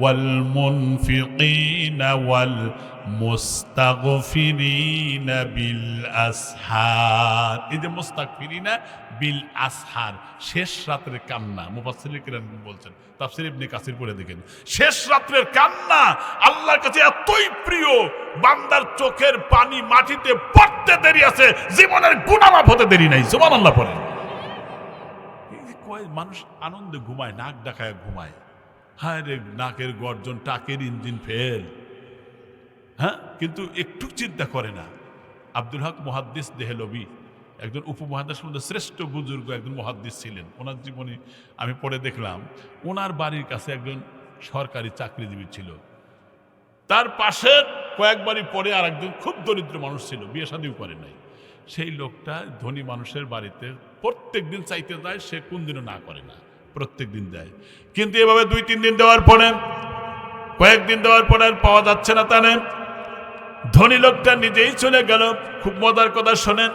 wal-munfiqin wal-mustaghfirin bil-ashar। এই যে মুস্তাগফিরিনা বিল আসহার, শেষ রাতের কান্না। মুফাসসিরিন কিরাম বলছেন, তাফসীর ইবনে কাসির পড়ে দেখেন, শেষ রাতের কান্না আল্লাহর কাছে এতই প্রিয়, বান্দার চোখের পানি মাটিতে পড়তে দেরি আছে, জীবনের গুনাহ মাফ হতে দেরি নাই। সুবহানাল্লাহ পড়েন। মানুষ আনন্দে ঘুমায়, নাক ডাকায় ঘুমায়, হায় রে নাকের গর্জন, টাকের ইঞ্জিন ফেল, হ্যাঁ, কিন্তু একটু চিন্তা করে না। আব্দুল হক মুহাদ্দিস দেহলভী একজন উপমহাদেশের মধ্যে শ্রেষ্ঠ বুজুর্গ একজন মুহাদ্দিস ছিলেন। ওনার জীবনী আমি পড়ে দেখলাম, ওনার বাড়ির কাছে একজন সরকারি চাকরিজীবী ছিল, তার পাশে কয়েক বাড়ি পরে আর একজন খুব দরিদ্র মানুষ ছিল, বিয়ে শাদীও করে নাই। সেই লোকটা ধনী মানুষের বাড়িতে প্রত্যেক দিন চাইতে যায়, সে কোন দিনও না করে না, প্রত্যেক দিন যায়। কিন্তু এভাবে 2-3 দিন দেওয়ার পরে, কয়েকদিন দেওয়ার পরে আর পাওয়া যাচ্ছে না, তা নেই, ধনী লোকটা নিজেই চলে গেল। খুব মজার কথা শোনেন,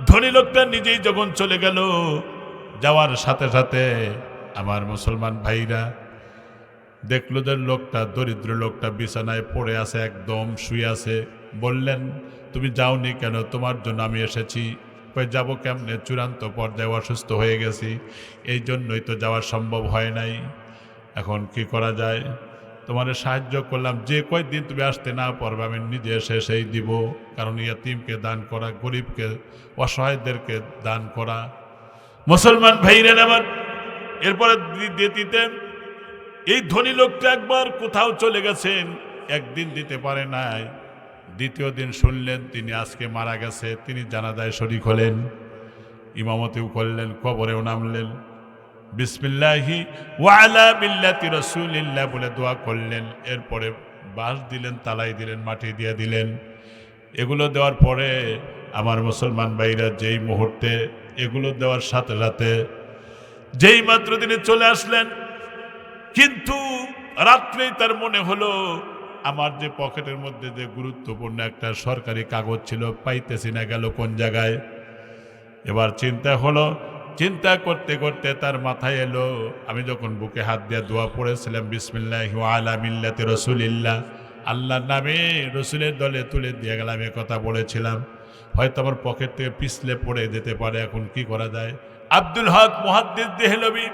ধনী লোকটা নিজেই যখন চলে গেল, যাওয়ার সাথে সাথে আমার মুসলমান ভাইরা দেখলো যে লোকটা, দরিদ্র লোকটা বিছানায় পড়ে আছে, একদম শুয়ে আছে। বললেন, তুমি যাওনি কেন? তোমার জন্য আমি এসেছি। যাব কেমনে, চূড়ান্ত পর্যায়ে অসুস্থ হয়ে গেছি, এই জন্যই তো যাওয়া সম্ভব হয় নাই। এখন কি করা যায়? তোমার সাহায্য করলাম, যে কয়দিন তুমি আসতে না পারবে আমি নিজে এসে সেই দিব। কারণ ইয়াতিমকে দান করা, গরিবকে, অসহায়দেরকে দান করা। মুসলমান ভাইরা আমার, এরপরে দিতে এই ধনী লোকটা একবার কোথাও চলে গেছেন, একদিন দিতে পারে নাই, দ্বিতীয় দিন শুনলেন তিনি আজকে মারা গেছে। তিনি জানাজায় শরীক হলেন, ইমামতিও করলেন, কবরেও নামলেন, বিসমিল্লাহি ওয়া আলা মিল্লাতি রাসূলিল্লাহ বলে দোয়া করলেন। এরপরে বাঁশ দিলেন, তালাই দিলেন, মাটি দিয়ে দিলেন। এগুলো দেওয়ার পরে আমার মুসলমান ভাইরা, যেই মুহূর্তে এগুলো দেওয়ার সাথে সাথে যেই মাত্র তিনি চলে আসলেন, কিন্তু রাত্রেই তার মনে হলো আমার যে পকেটের মধ্যে যে গুরুত্বপূর্ণ একটা সরকারি কাগজ ছিল, পাইতেছি না, গেল কোন জায়গায়। এবার চিন্তা হলো, চিন্তা করতে করতে তার মাথায় এলো, আমি যখন বুকে হাত দিয়ে দোয়া পড়েছিলাম, বিসমিল্লাহি ওয়া আলা মিল্লাতি রাসূলিল্লাহ, আল্লাহর নামে রসুলের দলে তুলে দিয়ে গেলাম, এ কথা বলেছিলাম। হয়তো আমার পকেট থেকে পিছলে পড়ে যেতে পারে, এখন কি করা যায়? আব্দুল হক মুহাদ্দিস দেহলভী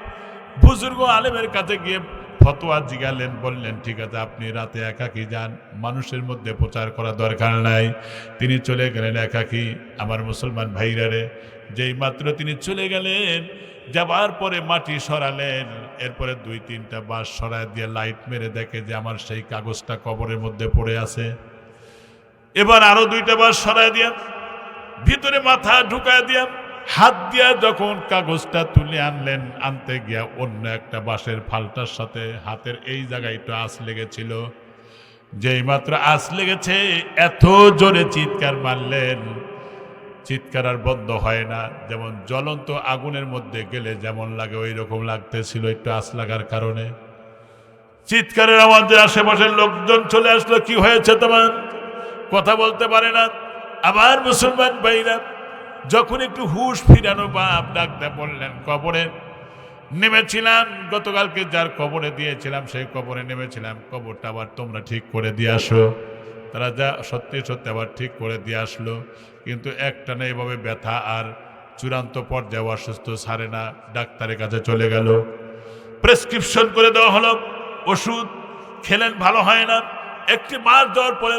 বুজুর্গ আলেমের কাছে গিয়ে ফতোয়া জিগালেন, বললেন ঠিক আছে আপনি রাতে একাকী যান, মানুষের মধ্যে প্রচার করা দরকার নাই। তিনি চলে গেলেন একাকী। আমার মুসলমান ভাইরারে, যেই মাত্র তিনি চলে গেলেন, যাবার পরে মাটি সরালেন, এরপরে 2-3টা বাঁশ সরায় দিয়ে লাইট মেরে দেখে যে আমার সেই কাগজটা কবরের মধ্যে পড়ে আছে। এবার আরো 2টা বাঁশ সরায় দিয়ে ভিতরে মাথা ঢুকায় দিয়ে হাত দিয়া যখন কাগজটা তুলে আনলেন, আনতে গিয়া অন্য একটা বাঁশের ফালটার সাথে হাতের এই জায়গায় একটু আঁচ লেগেছিল। যেই মাত্র আঁচ লেগেছে এত জোরে চিৎকার মারলেন, চিৎকার আর বন্ধ হয় না। যেমন জ্বলন্ত আগুনের মধ্যে গেলে যেমন লাগে ওই রকম লাগতেছিল একটু আঁচ লাগার কারণে। চিৎকারের আওয়াজে আশেপাশের লোকজন চলে আসলো, কি হয়েছে তোমার? কথা বলতে পারে না। আবার মুসলমান ভাইরা যখন একটু হুঁশ ফিরানো বাপ ডাকতে বললেন, কবরে নেমেছিলাম গতকালকে, যার কবরে দিয়েছিলাম সেই কবরে নেমেছিলাম, কবরটা আবার তোমরা ঠিক করে দিয়ে আসো। তারা যা সত্যি সত্যি আবার ঠিক করে দিয়ে আসলো, কিন্তু একটানা এভাবে ব্যথা আর চূড়ান্ত পর্যায়ে অসুস্থ ছাড়ে না। ডাক্তারের কাছে চলে গেল, প্রেসক্রিপশন করে দেওয়া হলো, ওষুধ খেলেন, ভালো হয় না। একটি মাস যাওয়ার পরে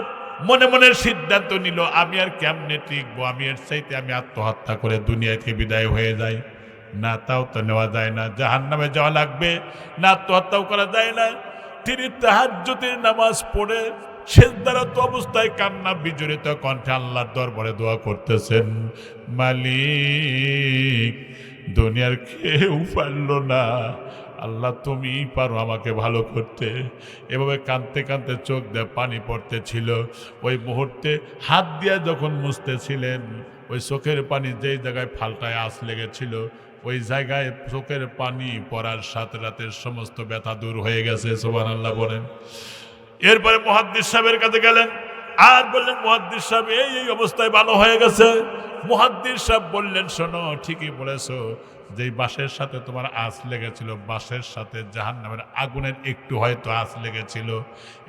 মনে মনের সিদ্ধান্ত নিল, আমি আর কেমনে টিকবো, আমি এর চাইতে আমি আত্মহত্যা করে দুনিয়া থেকে বিদায় হয়ে যাই। না, তাও তো নেওয়া যায় না, জাহান্নামে যাওয়া লাগবে, না আত্মহত্যাও করা যায় না। তিনি তাহাজ্জুদের নামাজ পড়ে সিজদারত অবস্থায় কান্না বিজড়িত কণ্ঠে আল্লাহর দরবারে দোয়া করতেছেন, মালিক দুনিয়ার কেউ পারল না, আল্লাহ তুমি পারো আমাকে ভালো করতে। এভাবে কাঁদতে কাঁদতে চোখ দিয়ে পানি পড়তেছিল। ওই মুহূর্তে হাত দিয়ে যখন মুছতেছিলেন, ওই চোখের পানি যেই জায়গায় ফালটায় আঁচ লেগেছিল ওই জায়গায় চোখের পানি পড়ার সাথে রাতের সমস্ত ব্যথা দূর হয়ে গেছে। সুবহানাল্লাহ বলেন। এরপরে মুহাদ্দিস সাহেবের কাছে গেলেন আর বললেন, মুহাদ্দিস সাহেব এই অবস্থায় ভালো হয়ে গেছে। মুহাদ্দিস সাহেব বললেন, শোনো ঠিকই বলেছো, যেই বাঁশের সাথে তোমার আঁচ লেগেছিল, বাঁশের সাথে জাহান্নামের আগুনের একটু হয়তো আঁচ লেগেছিল,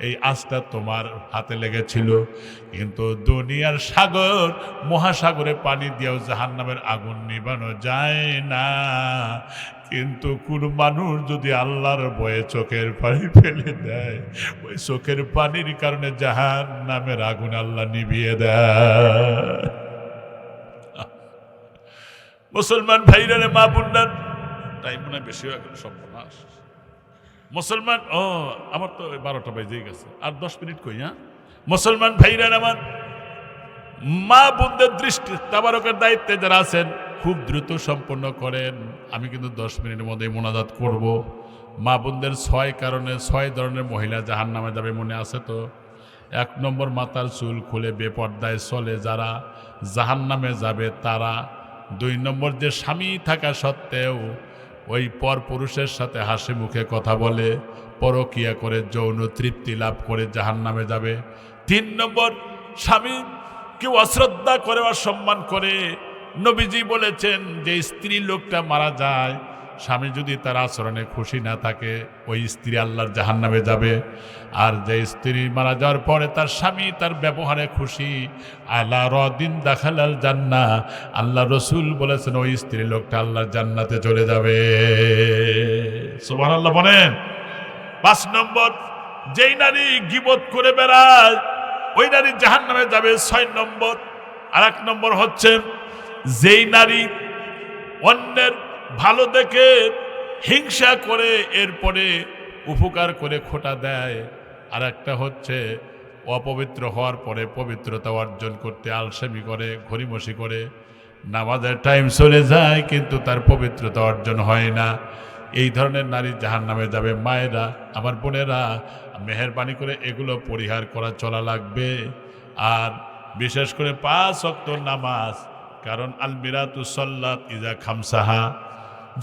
এই আঁচটা তোমার হাতে লেগেছিল, কিন্তু দুনিয়ার সাগর মহাসাগরে পানি দিয়েও জাহান্নামের আগুন নিবানো যায় না। কিন্তু কোন মানুষ যদি আল্লাহর ভয়ে চোখের পানি ফেলে দেয়, ওই চোখের পানির কারণে জাহান্নামের আগুন আল্লাহ নিভিয়ে দেয়। মুসলমান ভাইরা রে, মা বোনরা, টাইম মনে বেশি হয়ে গেল, সর্বনাশ। মুসলমান, আমার তো 12টা বেজেই গেছে, আর 10 মিনিট কই। হ্যাঁ মুসলমান ভাইরা আমার, মা বোনদের দৃষ্টি তাবারকের দায়িত্বে যারা আছেন খুব দ্রুত সম্পন্ন করেন। আমি কিন্তু 10 মিনিটের মধ্যেই মোনাজাত করব। মা বোনদের 6 কারণে 6 ধরনের মহিলা জাহান্নামে যাবে, মনে আছে তো? 1 নম্বর, মাথার চুল খুলে বেপর্দায় চলে যারা, জাহান্নামে যাবে তারা। 2 নম্বর, যে স্বামী থাকা সত্ত্বেও ওই পর পুরুষের সাথে হাসি মুখে কথা বলে, পরকিয়া করে যৌন তৃপ্তি লাভ করে জাহান্নামে যাবে। 3 নম্বর, স্বামী কেউ অশ্রদ্ধা করে, অসম্মান করে। নবীজি বলেছেন যে স্ত্রী লোকটা মারা যায়, স্বামী যদি তার আচরণে খুশি না থাকে, ওই স্ত্রী আল্লাহর জাহান্নামে যাবে। আর যে স্ত্রী মারা যাওয়ার পরে তার স্বামী তার ব্যবহারে খুশি, আলা রদিন দাখালাল জান্নাহ, আল্লাহ রসুল বলেছেন ওই স্ত্রী লোকটা আল্লাহর জান্নাতে চলে যাবে। সুবহানাল্লাহ বলেন। 5 নম্বর, যেই নারী গীবত করে বেড়ায় ওই নারী জাহান্নামে যাবে। 6 নম্বর। আর 1 নম্বর হচ্ছে যেই নারী অন্যের ভালো দেখে হিংসা করে এরপরে উপকার করে খোটা দেয়। আর একটা হচ্ছে অপবিত্র হওয়ার পরে পবিত্রতা অর্জন করতে আলসেমি করে, ঘড়িমসি করে, নামাজের টাইম চলে যায় কিন্তু তার পবিত্রতা অর্জন হয় না। এই ধরনের নারী জাহান্নামে যাবে। মায়েরা, আমার বোনেরা, মেহেরবানি করে এগুলো পরিহার করা চলা লাগবে। আর বিশেষ করে 5 ওয়াক্ত নামাজ, কারণ আল মিরাতু সাল্লাত ইজা খামসাহা,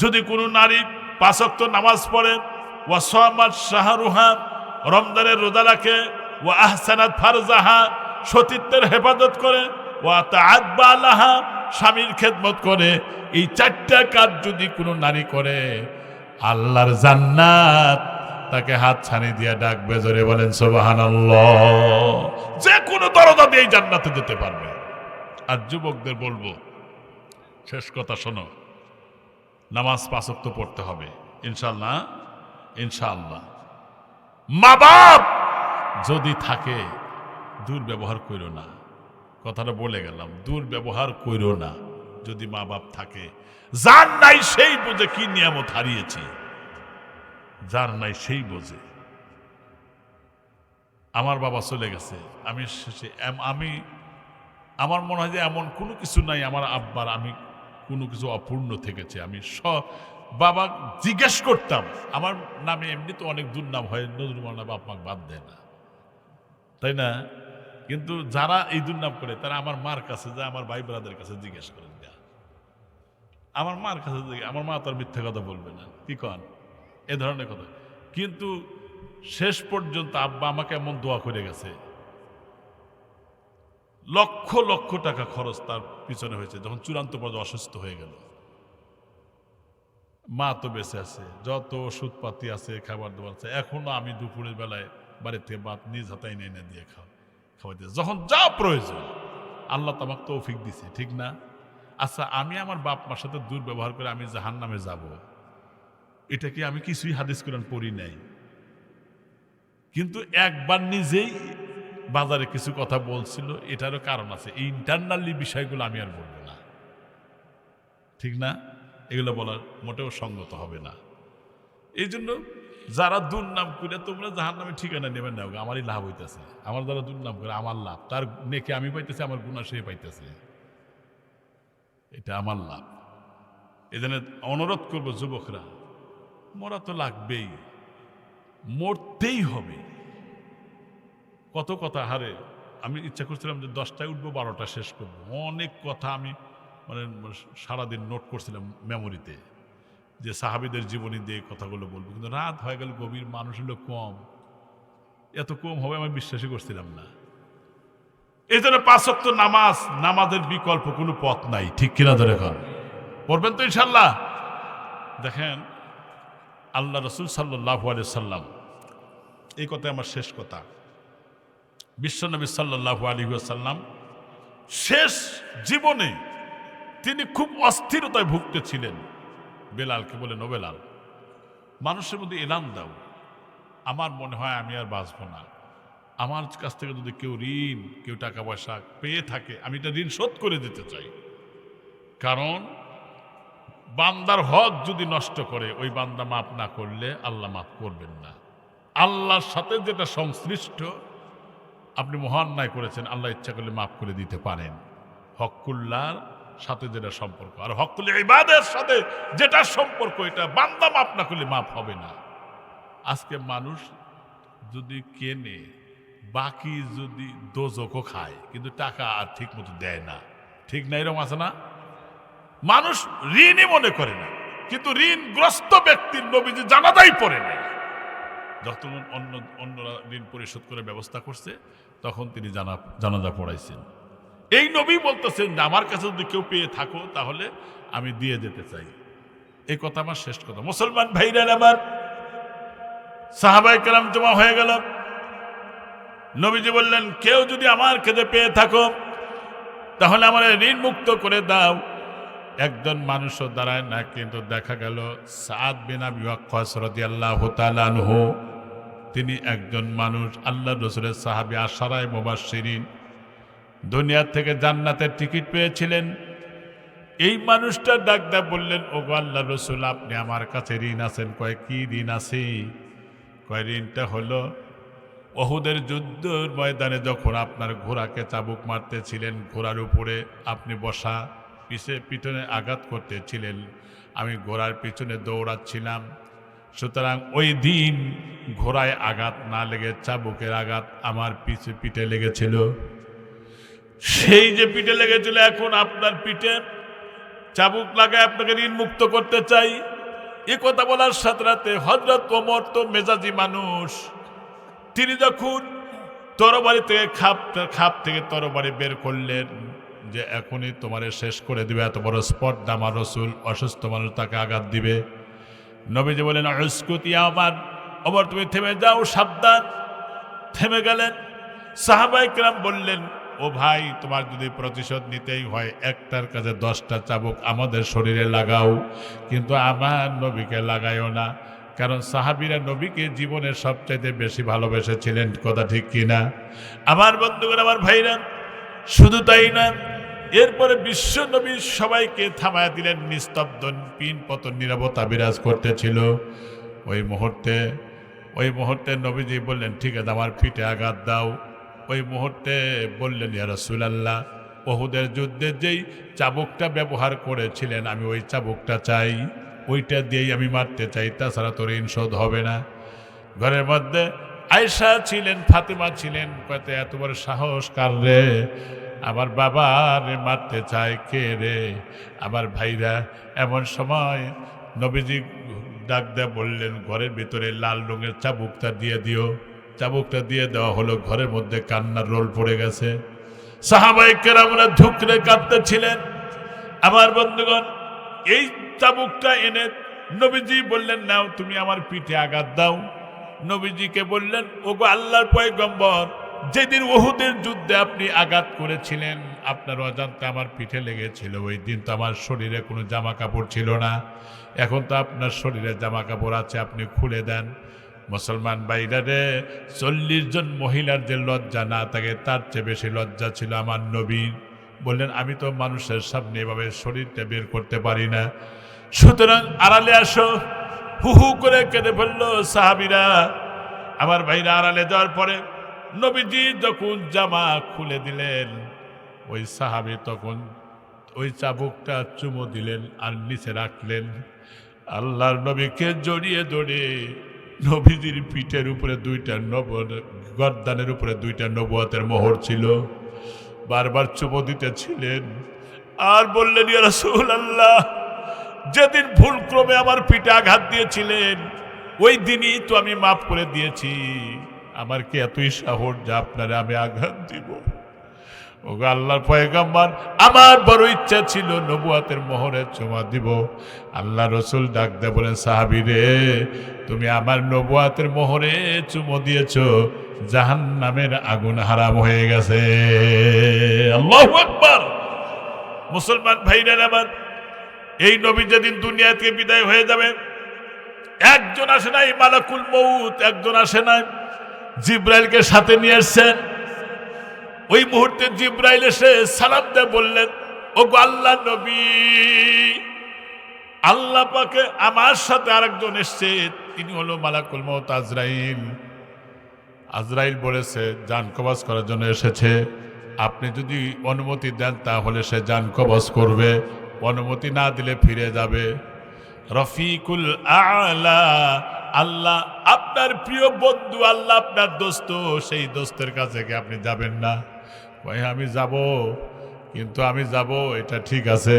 যদি কোনো নারী 5 ওয়াক্ত নামাজ পড়ে, ওয়া সামাত শাহরুহা, রমজানের রোজা রাখে, ওয়া আহসানাত ফারজাহা, সতীত্বের হেফাজত করে, ওয়া তাআব্বা লাহা, স্বামীর খেদমত করে, এই 4টা কাজ যদি কোনো নারী করে, আল্লাহর জান্নাত তাকে হাত ছানি দিয়ে ডাকবে। জোরে বলেন সুবহানাল্লাহ। যে কোনো দরজা দিয়ে জান্নাতে যেতে পারবে। আর যুবকদের বলবো, শেষ কথা শোনো, নামাজ 5 ওয়াক্ত পড়তে হবে ইনশাআল্লাহ। ইনশাআল্লাহ মা বাপ যদি থাকে দুর্ব্যবহার কইরো না, কথাটা বলে গেলাম, দুর্ব্যবহার কইরো না। যদি মা বাপ থাকে, যার নাই সেই বোঝে কি নিয়ামত হারিয়েছি, যার নাই সেই বোঝে। আমার বাবা চলে গেছে, আমি আমার মনে হয় যে এমন কোনো কিছু নাই আমার আব্বার আমি কোনো কিছু অপূর্ণ থেকেছে। আমি বাবা জিজ্ঞেস করতাম, আমার নামে এমনি তো অনেক দুর্নাম হয়, নজরুল মাওলানা বাপ মাকে বাদ দেয় না, তাই না? কিন্তু যারা এই দুর্নাম করে তারা আমার মার কাছে যায়, আমার ভাই ব্রাদের কাছে জিজ্ঞেস করেন, আমার মার কাছে, আমার মা তো আর মিথ্যা কথা বলবে না, কি কন, এ ধরনের কথা। কিন্তু শেষ পর্যন্ত আব্বা আমাকে এমন দোয়া করে গেছে, লক্ষ লক্ষ টাকা খরচ তার পিছনে হয়েছে, যখন চূড়ান্ত পর্যায়ে অসুস্থ হয়ে গেল। মা তো বেঁচে আছে, যত ওষুধপাতি আছে, খাবার দাবার আছে, এখনো আমি দুপুরের বেলায় বাড়িতে ভাত নিজ হাতায় এনে দিয়ে খাওয়াইতে, যখন যা প্রয়োজন। আল্লাহ তো আমাকে তৌফিক দিছে, ঠিক না? আচ্ছা, আমি আমার বাপ মার সাথে দুর্ব্যবহার করে আমি জাহান্নামে যাব, এটা কি আমি কিছুই হাদিস কোরআন পড়ি নাই? কিন্তু একবার নিজেই বাজারে কিছু কথা বলছিল, এটারও কারণ আছে। এই ইন্টারনালি বিষয়গুলো আমি আর বলবো না, ঠিক না? এগুলো বলার মোটেও সঙ্গত হবে না। এই জন্য যারা দুর্নাম করে তোমরা জাহান্নামে ঠিকানা নেবেন না, আমারই লাভ হইতেছে। আমার যারা দুর্নাম করে আমার লাভ, তার নেকে আমি পাইতেছি, আমার গুনাহ সে পাইতেছে, এটা আমার লাভ। এই জন্য অনুরোধ করবো যুবকরা, মরা তো লাগবেই, মরতেই হবে। কত কথা হারে, আমি ইচ্ছা করছিলাম যে 10টায় উঠবো, 12টা শেষ করবো। অনেক কথা আমি মানে সারাদিন নোট করছিলাম মেমোরিতে, যে সাহাবীদের জীবনী দিয়ে কথাগুলো বলবো, কিন্তু রাত হয়ে গেল, গভীর, মানুষ হলো কম, এত কম হবে আমি বিশ্বাসই করছিলাম না। এই জন্য 5 ওয়াক্ত নামাজ, নামাজের বিকল্প কোনো পথ নাই, ঠিক কিনা? ধরে কর পড়বেন তো ইনশাল্লাহ। দেখেন, আল্লাহ রসুল সাল্লাল্লাহু আলাইহি সাল্লাম, এই কথাই আমার শেষ কথা, বিশ্বনবী সাল্লাল্লাহু আলাইহি ওয়াসাল্লাম শেষ জীবনে তিনি খুব অস্থিরতায় ভুগতেছিলেন। বেলালকে বলেন, ও বেলাল, মানুষের মধ্যে এলান দাও, আমার মনে হয় আমি আর বাঁচব না। আমার কাছ থেকে যদি কেউ ঋণ, কেউ টাকা পয়সা পেয়ে থাকে, আমি এটা ঋণ শোধ করে দিতে চাই। কারণ বান্দার হক যদি নষ্ট করে, ওই বান্দা মাফ না করলে আল্লাহ মাফ করবেন না। আল্লাহর সাথে যেটা সংশ্লিষ্ট, আপনি মহান ন্যায় করেছেন, আল্লাহ ইচ্ছা করলে মাফ করে দিতে পারেন। হকুল্লাহর সাথে যেটা সম্পর্ক, আর হকুল ইবাদের সাথে যেটা সম্পর্ক, এটা বান্দা মাফ না করলে মাফ হবে না। আজকে মানুষ যদি কেনে, বাকি যদি দোজকও খায়, কিন্তু টাকা আর ঠিক মতো দেয় না, ঠিক না? এরকম আছে না? মানুষ ঋণই মনে করে না, কিন্তু ঋণগ্রস্ত ব্যক্তির নবীজি জানাজাই পড়ে নাই। যখন অন্যরা ঋণ পরিশোধ করে ব্যবস্থা করছে, তখন তিনি জানাজা পড়াইছেন। এই নবী বলতেছেন যে আমার কাছে যদি কেউ পেয়ে থাকো, তাহলে আমি দিয়ে যেতে চাই। এই কথা আমার শেষ কথা। মুসলমান ভাইরা আমার, সাহাবায়ে কেরাম জমা হয়ে গেল। নবীজি বললেন, কেউ যদি আমার কাছে পেয়ে থাকো, তাহলে আমার ঋণ মুক্ত করে দাও। একজন মানুষও দাঁড়ায় না, কিন্তু দেখা গেল সাদ বিন আবি ওয়াক্কাস রাদিয়াল্লাহু তাআলা আনহু, তিনি একজন মানুষ, আল্লাহর রাসূলের সাহাবী, আশারায়ে মুবাশশিরিন, দুনিয়া থেকে জান্নাতের টিকিট পেয়েছিলেন। এই মানুষটা ডাক দেয়া বললেন, ওগো আল্লাহর রাসূল, আপনি আমার কাছে ঋণ আছেন। কয়, কি ঋণ আছে? কয়, ঋণটা হলো উহুদের যুদ্ধের ময়দানে যখন আপনার ঘোড়াকে চাবুক মারতেছিলেন, ঘোড়ার উপরে আপনি বসা, পিছনে আঘাত করতেছিলেন, আমি ঘোড়ার পিছনে দৌড়াচ্ছিলাম। সুতরাং ওই দিন ঘোড়ায় আঘাত না লেগে চাবুকের আঘাত আমার পিঠে লেগেছিল। সেই যে পিঠে লেগেছিল, এখন আপনার পিঠে চাবুক লাগায় আপনাকে ঋণ মুক্ত করতে চাই। এ কথা বলার সাথে সাথে হযরত ওমর তো মেজাজি মানুষ, তিনি যখন তরবারি থেকে খাপ থেকে তরবারি বের করলেন, যে এখনই তোমারে শেষ করে দিবে, এত বড় স্পর্ধা, আমার রাসূল অসুস্থ মানুষ, তাকে আঘাত দিবে। নবীজি বলেন, উসকুত ইয়া ওমর, তুমি থেমে যাও, সাবধান। থেমে গেলেন। সাহাবায়ে কেরাম বললেন, ও ভাই, তোমার যদি প্রতিশোধ নিতেই হয় একটার কাছে 10টা চাবুক আমাদের শরীরে লাগাও, কিন্তু আমার নবীকে লাগাইও না। কারণ সাহাবীরা নবীকে জীবনের সবচাইতে বেশি ভালোবেসেছিলেন, কথা ঠিক কিনা? আমার বন্ধুগণ, আমার ভাইরা, শুধু তাই না, এরপরে বিশ্ব নবী সবাইকে থামায় দিলেন। নিস্তব্ধ পিন পতন নীরবতা বিরাজ করতেছিল। ওই মুহূর্তে নবীজি বললেন, ঠিক আছে, আমার পিঠে আঘাত দাও। ওই মুহূর্তে বললেন, ইয়া রাসূলুল্লাহ, ওহুদের যুদ্ধে যেই চাবুকটা ব্যবহার করেছিলেন আমি ওই চাবুকটা চাই, ওইটা দিয়েই আমি মারতে চাই, তাছাড়া তোর ঋণ শোধ হবে না। ঘরের মধ্যে আয়েশা ছিলেন, ফাতেমা ছিলেন, কত এত বড় সাহস কার রে, আমার বাবারে মারতে চায় কে রে? আমার ভাইরা, এমন সময় নবীজি ডাক দেয়া বললেন, ঘরের ভিতরে লাল রঙের চাবুকটা দিয়ে দিও। চাবুকটা দিয়ে দেওয়া হলো। ঘরের মধ্যে কান্নার রোল পড়ে গেছে। সাহাবায়ে কেরামরা ধুকরে কাঁদতেছিলেন। আমার বন্ধুগণ, এই চাবুকটা এনে নবীজি বললেন, নাও তুমি আমার পিঠে আঘাত দাও। নবীজিকে বললেন, ওগো আল্লাহর পয়গম্বর, যেদিন উহুদের যুদ্ধে আপনি আঘাত করেছিলেন আপনার অজান্তে আমার পিঠে লেগেছিল, ওই দিন তো আমার শরীরে কোনো জামা কাপড় ছিল না, এখন তো আপনার শরীরে জামা কাপড় আছে, আপনি খুলে দেন। মুসলমান ভাইরা রে, 40 জন মহিলার যে লজ্জা না থাকে তার চেয়ে বেশি লজ্জা ছিল আমার নবীর। বললেন, আমি তো মানুষের সামনে এভাবে শরীরটা বের করতে পারি না, সুতরাং আড়ালে আসো। হু হু করে কেঁদে ফেললো সাহাবীরা। আমার ভাইরা আড়ালে যাওয়ার পরে নবীজি যখন জামা খুলে দিলেন, ওই সাহাবী তখন ওই চাবুকটা চুমো দিলেন আর নিচে রাখলেন। আল্লাহর নবীকে জড়িয়ে ধরে নবীজির পিঠের উপরে গর্দানের উপরে 2টা নবুয়তের মোহর ছিল, বারবার চুমো দিতেছিলেন আর বললেন, ইয়া রাসূলুল্লাহ, যেদিন ভুলক্রমে আমার পিঠে আঘাত দিয়েছিলেন ওই দিনই তো আমি মাফ করে দিয়েছি, আমার কি এতই সাহস যে আপনারে আমি আঘাত দিব? ওগো আল্লাহর পয়গম্বর, আমার বড় ইচ্ছা ছিল নবুয়তের মোহরে চুমা দিব। আল্লাহ রাসূল ডাক দিয়ে বলেন, সাহাবী রে, তুমি আমার নবুয়তের মোহরে চুমো দিয়েছো, জাহান্নামের আগুন হারাম হয়ে গেছে। আল্লাহু আকবার। মুসলমান ভাইরা আমার, এই নবী যেদিন দুনিয়া থেকে বিদায় হয়ে যাবে, একজন আসে নাই মালাকুল মউত, একজন আসে নাই, জিব্রাইলকে সাথে নিয়ে এসেছেন। ওই মুহূর্তে জিব্রাইল এসে সালাম দিয়ে বললেন, ওগো আল্লাহ নবী, আল্লাহ পাকে আমার সাথে আরেকজন এসছে, তিনি হলো মালাকুল মউত আজরাইল। আজরাইল বলেছে জান কবজ করার জন্য এসেছে, আপনি যদি অনুমতি দেন তাহলে সে জান কবজ করবে, অনুমতি না দিলে ফিরে যাবে। রফিকুল আলা, আল্লাহ আপনার প্রিয় বন্ধু, আল্লাহ আপনার দোস্ত, সেই দোস্তের কাছে কি আপনি যাবেন না? ভাই আমি যাব, কিন্তু আমি যাব এটা ঠিক আছে,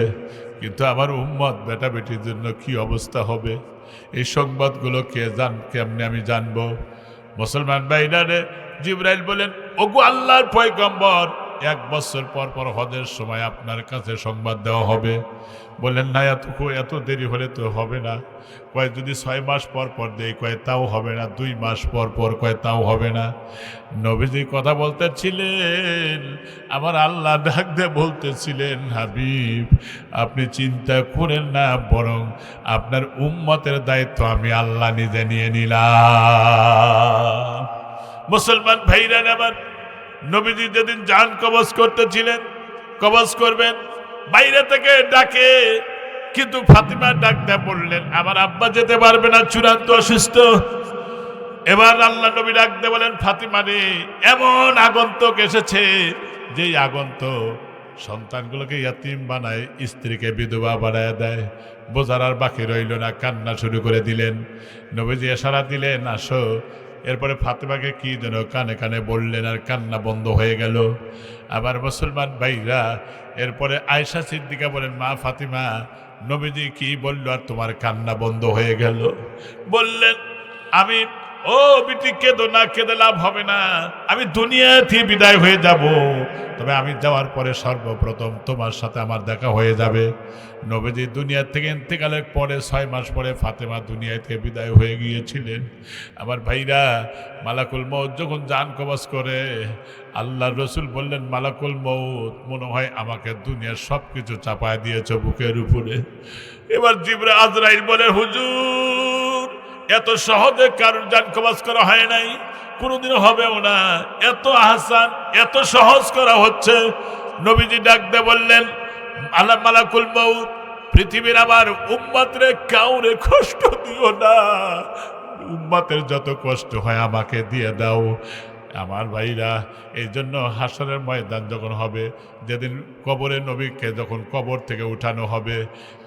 কিন্তু আমার উম্মত বেটা বেটির জন্য কি অবস্থা হবে, এই সংবাদগুলো কেমনে আমি জানবো? মুসলমান ভাইরা রে, জিবরাইল বলেন, ওগো আল্লাহর পয়গম্বর, 1 বছর পর পর হজের সময় আপনার কাছে সংবাদ দেওয়া হবে। বললেন, না, এত দেরি হলে তো হবে না। কয় যদি 6 মাস পর পর দেই, কয় তাও হবে না। 2 মাস পর পর, কয় তাও হবে না। নবীজি কথা বলতেছিলেন, আমার আল্লাহ ডাক দিয়ে বলতেছিলেন, হাবিব আপনি চিন্তা করেন না, বরং আপনার উম্মতের দায়িত্ব আমি আল্লাহ নিজে নিয়ে নিলাম। মুসলমান ভাইরা আমার, নবীজি যেদিন জান কবজ করতেছিলেন, কবজ করবেন, বাইরে থেকে ডাকে, কিন্তু ফাতিমা ডাক দেয়া বললেন, আমার আব্বা যেতে পারবে না, চূড়ান্ত অসুস্থ। এবার আল্লাহ নবী ডাক দিয়ে বলেন, ফাতিমা রে, এমন আগন্তুক এসেছে যেই আগন্তুক সন্তানগুলোকে ইয়াতিম বানায়, স্ত্রীকে বিধবা বানায় দেয়। বোঝার আর বাকি রইল না, কান্না শুরু করে দিলেন। নবীজি ইশারা দিলেন, আসো। এরপরে ফাতিমাকে কি যেন কানে কানে বললেন, আর কান্না বন্ধ হয়ে গেল। আবার মুসলমান ভাইরা, এরপরে আয়েশা সিদ্দিকা বলেন, মা ফাতিমা, নবীজি কি বলল আর তোমার কান্না বন্ধ হয়ে গেল? বললেন, আমি ও বিটি কেঁদো না, কেঁদে লাভ হবে না, আমি দুনিয়া থেকে বিদায় হয়ে যাব, তবে আমি যাওয়ার পরে সর্বপ্রথম তোমার সাথে আমার দেখা হয়ে যাবে। নবীজি দুনিয়া থেকে ইন্তেকালের পরে 6 মাস পরে ফাতেমা দুনিয়া থেকে বিদায় হয়ে গিয়েছিলেন। আমার ভাইরা, মালাকুল মউত যখন জান কবজ করে, আল্লাহর রসুল বললেন, মালাকুল মউত, মনে হয় আমাকে দুনিয়ার সব কিছু চাপায় দিয়েছ বুকের উপরে। এবার জিবরাইল আজরাইল বলে, হুজুর, এত সহজে কারোর জান কবজ করা হয় নাই, কোনোদিনও হবেও না, এত আহসান, এত সহজ করা হচ্ছে। নবীজি ডাক দিয়ে বললেন, আল্লাহ মালাকুল মউত, পৃথিবীর আমার উম্মতরে কাউরে কষ্ট দিও না, উম্মতের যত কষ্ট হয় আমাকে দিয়ে দাও। আমার ভাইরা, এই জন্য হাসরের ময়দান যখন হবে, যেদিন কবরে নবীকে যখন কবর থেকে উঠানো হবে,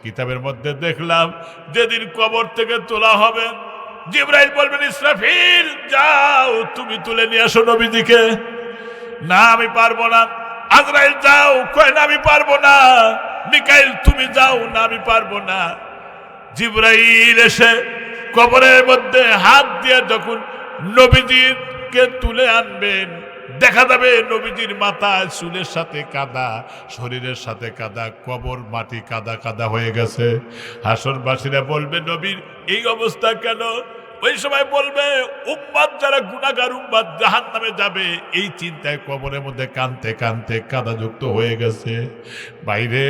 কিতাবের মধ্যে দেখলাম যেদিন কবর থেকে তোলা হবে, জিবরাইল বলবেন, ইসরাফিল যাও, তুমি তুলে নিয়ে আসো নবীজিকে। না আমি পারবো না। আজরাইল যাও, কয় না আমি পারবো না। মিকাইল তুমি যাও, না আমি পারবো না। জিবরাইল এসে কবরের মধ্যে হাত দিয়ে যখন নবীজিকে তুলে আনবেন, দেখা যাবে নবীজির মাথায় চুলের সাথে কাদা, শরীরের সাথে কাদা, কবর মাটি কাদা কাদা হয়ে গেছে। হাসরবাসীরা বলবে, নবীর এই অবস্থা কেন? ওই সময় বলবে, উম্মত যারা গুনাহগার উম্মত জাহান্নামে যাবে, এই চিন্তায় কবরের মধ্যে কানতে কানতে কাদাযুক্ত হয়ে গেছে। বাইরে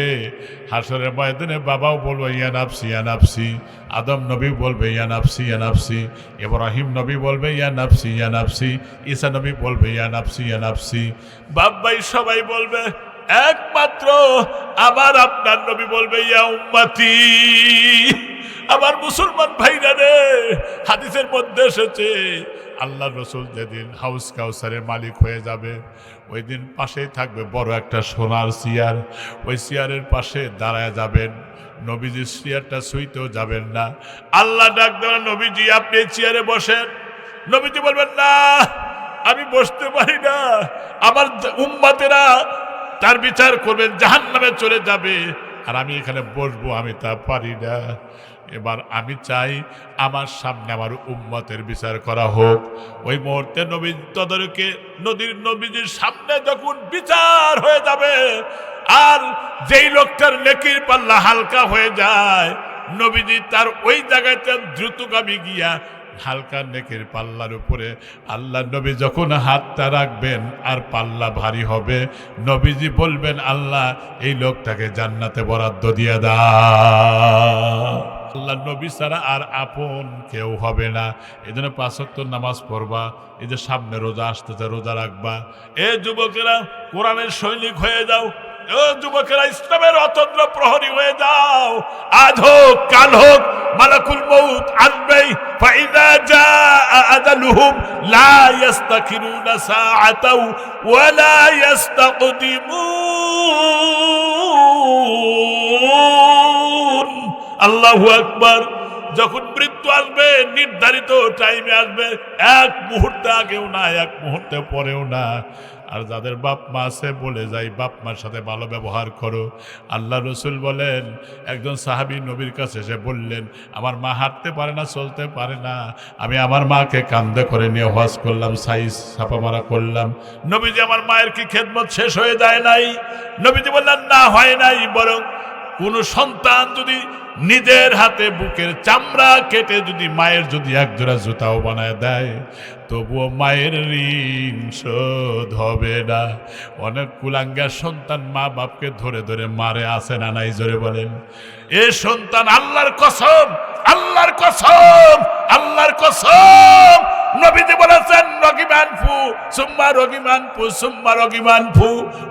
হাসরের ময়দানে বাবাও বলবে, ইয়া নাফসি ইয়া নাফসি। আদম নবী বলবে, ইয়া নাফসি ইয়া নাফসি। ইব্রাহিম নবী বলবে, ইয়া নাফসি ইয়া নাফসি। ঈসা নবী বলবে, ইয়া নাফসি ইয়া নাফসি। বাপ ভাই সবাই বলবে, একমাত্র আবার আপনার নবী বলবে, ইয়া উম্মতি। আমার মুসলমান ভাইরা রে, হাদিসের মধ্যে এসেছে, আল্লাহ রসুল যেদিন হাউস কাউসারের মালিক হয়ে যাবে, ওই দিন পাশেই থাকবে বড় একটা সোনার চেয়ার। ওই চেয়ারের পাশে দাঁড়ায় যাবেন, নবীজির চেয়ারটা শুইতেও যাবেন না। আল্লাহ ডাক দেবেন, নবীজি আপনি এই চেয়ারে বসেন। নবীজি বলবেন, না আমি বসতে পারি না, আমার উম্মতেরা তার বিচার করবেন, জাহান্নামে চলে যাবে, আর আমি এখানে বসবো, আমি তা পারি না। এবার আমি চাই আমার সামনে আমার উম্মতের বিচার করা হোক। ওই মুহূর্তে নবী তদরকে নবীজির সামনে যখন বিচার হয়ে যাবে, আর যেই লোকটার নেকির পাল্লা হালকা হয়ে যায়, নবীজি তার ওই জায়গাতে দ্রুতগামী গিয়া হালকা নেকির পাল্লার উপরে আল্লাহ নবী যখন হাতটা রাখবেন আর পাল্লা ভারী হবে, নবীজি বলবেন, আল্লাহ এই লোকটাকে জান্নাতে বরাদ্দ দিয়ে দাও। আল্লাহ নবী ছাড়া আর আপন কেউ হবে না। এই জন্য 5 ওয়াক্ত নামাজ পড়বা, এই যে সামনে রোজা আসতেছে, রোজা রাখবা। এ যুবকেরা কোরআনের সৈনিক হয়ে যাও, ও যুবকেরা ইসলামের অতন্ত্র প্রহরী হয়ে যাও। আজ হোক কাল হোক মালাকুল মউত আসবেই। ফাইদা জাআ আজালুহুম লা ইস্তাখিরুনা সাআতাও ওয়া লা ইস্তাকদিমুন। আল্লাহু আকবার। যখন মৃত্যু আসবে নির্ধারিত টাইমে আসবে, এক মুহূর্তে আগেও না, এক মুহূর্তে পরেও না। আর যাদের বাপ মা আছে বলে যাই, বাপ মার সাথে ভালো ব্যবহার করো। আল্লাহ রসুল বলেন, একজন সাহাবী নবীর কাছে এসে বললেন, আমার মা হাঁটতে পারে না, চলতে পারে না, আমি আমার মাকে কাঁধে করে নিয়ে হজ করলাম, সাইজ ছাপা মারা করলাম। নবীজি, আমার মায়ের কি খেদমত শেষ হয়ে যায় নাই? নবীজি বললেন, না হয় নাই, বরং কোন সন্তান যদি নিজের হাতে বুকের চামড়া কেটে যদি মায়ের যদি একজোড়া জুতাও বানায় দেয়, তবুও মায়ের ঋণ শোধ হবে না। অনেক কুলাঙ্গার সন্তান মা বাপকে ধরে ধরে মারে, আসে না নাই? জোরে বলেন। এ সন্তান, আল্লাহর কসম, আল্লাহর কসম, আল্লাহর কসম, নবীজি বলেছেন, রগিমান ফু সুম্মা রগিমান ফু সুম্মা রগিমান ফু।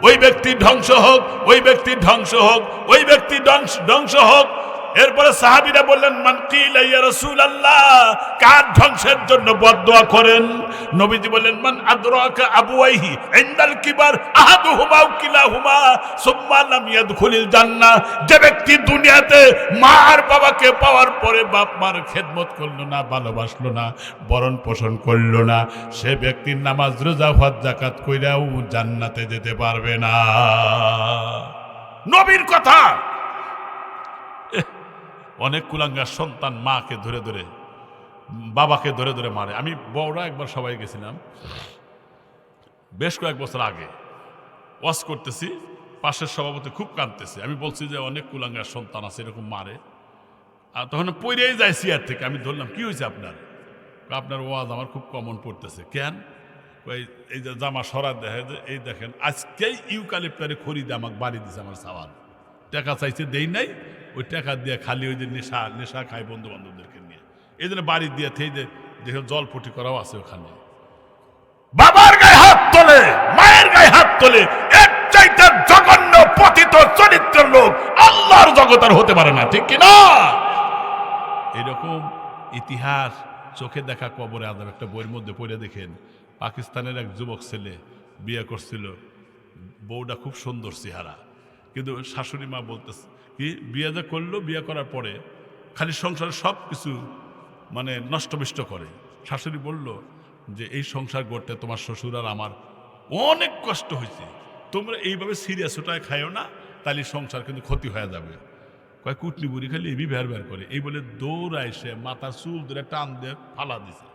ওই ব্যক্তি ধ্বংস হোক, ওই ব্যক্তি ধ্বংস হোক, ওই ব্যক্তি ধ্বংস হোক। এরপরে সাহাবীরা বললেন, মান কিলা ইয়া রাসূলুল্লাহ, কার ধ্বংসের জন্য বদদোয়া করেন? নবীজি বললেন, মান আদরাকা আবুয়াইহি ইনদাল কিবার আহাদুহুমা আও কিলাহুমা সুম্মা লাম ইয়াদখুলিল জান্নাহ। যে ব্যক্তি দুনিয়াতে মা আর বাবাকে পাওয়ার পরে বাপ মার খেদমত করলো না, ভালোবাসলো না, বরণ পোষণ করলো না, সে ব্যক্তির নামাজ রোজা হজ যাকাত কইরাও জান্নাতে যেতে পারবে না। নবীর কথা। অনেক কুলাঙ্গার সন্তান মাকে ধরে ধরে বাবাকে ধরে ধরে মারে। আমি বড়রা একবার সবাই গেছিলাম বেশ কয়েক বছর আগে, ওয়াজ করতেছি, পাশের সভাপতি খুব কাঁদতেছে। আমি বলছি যে অনেক কুলাঙ্গার সন্তান আছে এরকম মারে, আর তখন পইরেই যায় চেয়ার থেকে। আমি ধরলাম কি হয়েছে আপনার? আপনার ওয়াজ আমার খুব কমন পড়তেছে। কেন? এই যে জামা সরা দেখে যে এই দেখেন আজকেই ইউকালিপ্টারে খরিদে আমাকে বাড়ি দিছে আমার সাওয়াল, টাকা চাইছে দেই নাই, ওই টাকা দিয়ে খালি ওই যে নেশা খায় বন্ধু বান্ধবদেরকে নিয়ে, এই জন্য বাড়ি দিয়ে থেকে যে দেখে জল ফুটি করাও আছে ওখানে। বাবার গায়ে হাত তোলে, মায়ের গায়ে হাত তোলে, এক চাইতে জঘন্য পতিত চরিত্রের লোক আল্লাহর জগৎ আর হতে পারে না, ঠিক কিনা? এরকম ইতিহাস চোখে দেখা কবরে আযাব একটা বইয়ের মধ্যে পড়ে দেখেন। পাকিস্তানের এক যুবক ছেলে বিয়ে করছিল, বউটা খুব সুন্দর চেহারা, কিন্তু শাশুড়ি মা বলতেছে কি বিয়ে যে করলো, বিয়ে করার পরে খালি সংসারের সব কিছু মানে নষ্টবিষ্ট করে। শাশুড়ি বলল যে এই সংসার গড়তে তোমার শ্বশুর আর আমার অনেক কষ্ট হয়েছে, তোমরা এইভাবে সিরিয়াস ওটায় খাইও না, তাহলে সংসার কিন্তু ক্ষতি হয়ে যাবে। কয় কুটনি বুড়ি খালি এবি বের বের করে, এই বলে দৌড়ায় সে মাথার চুল ধরে টান দিয়ে ফালা দিছে,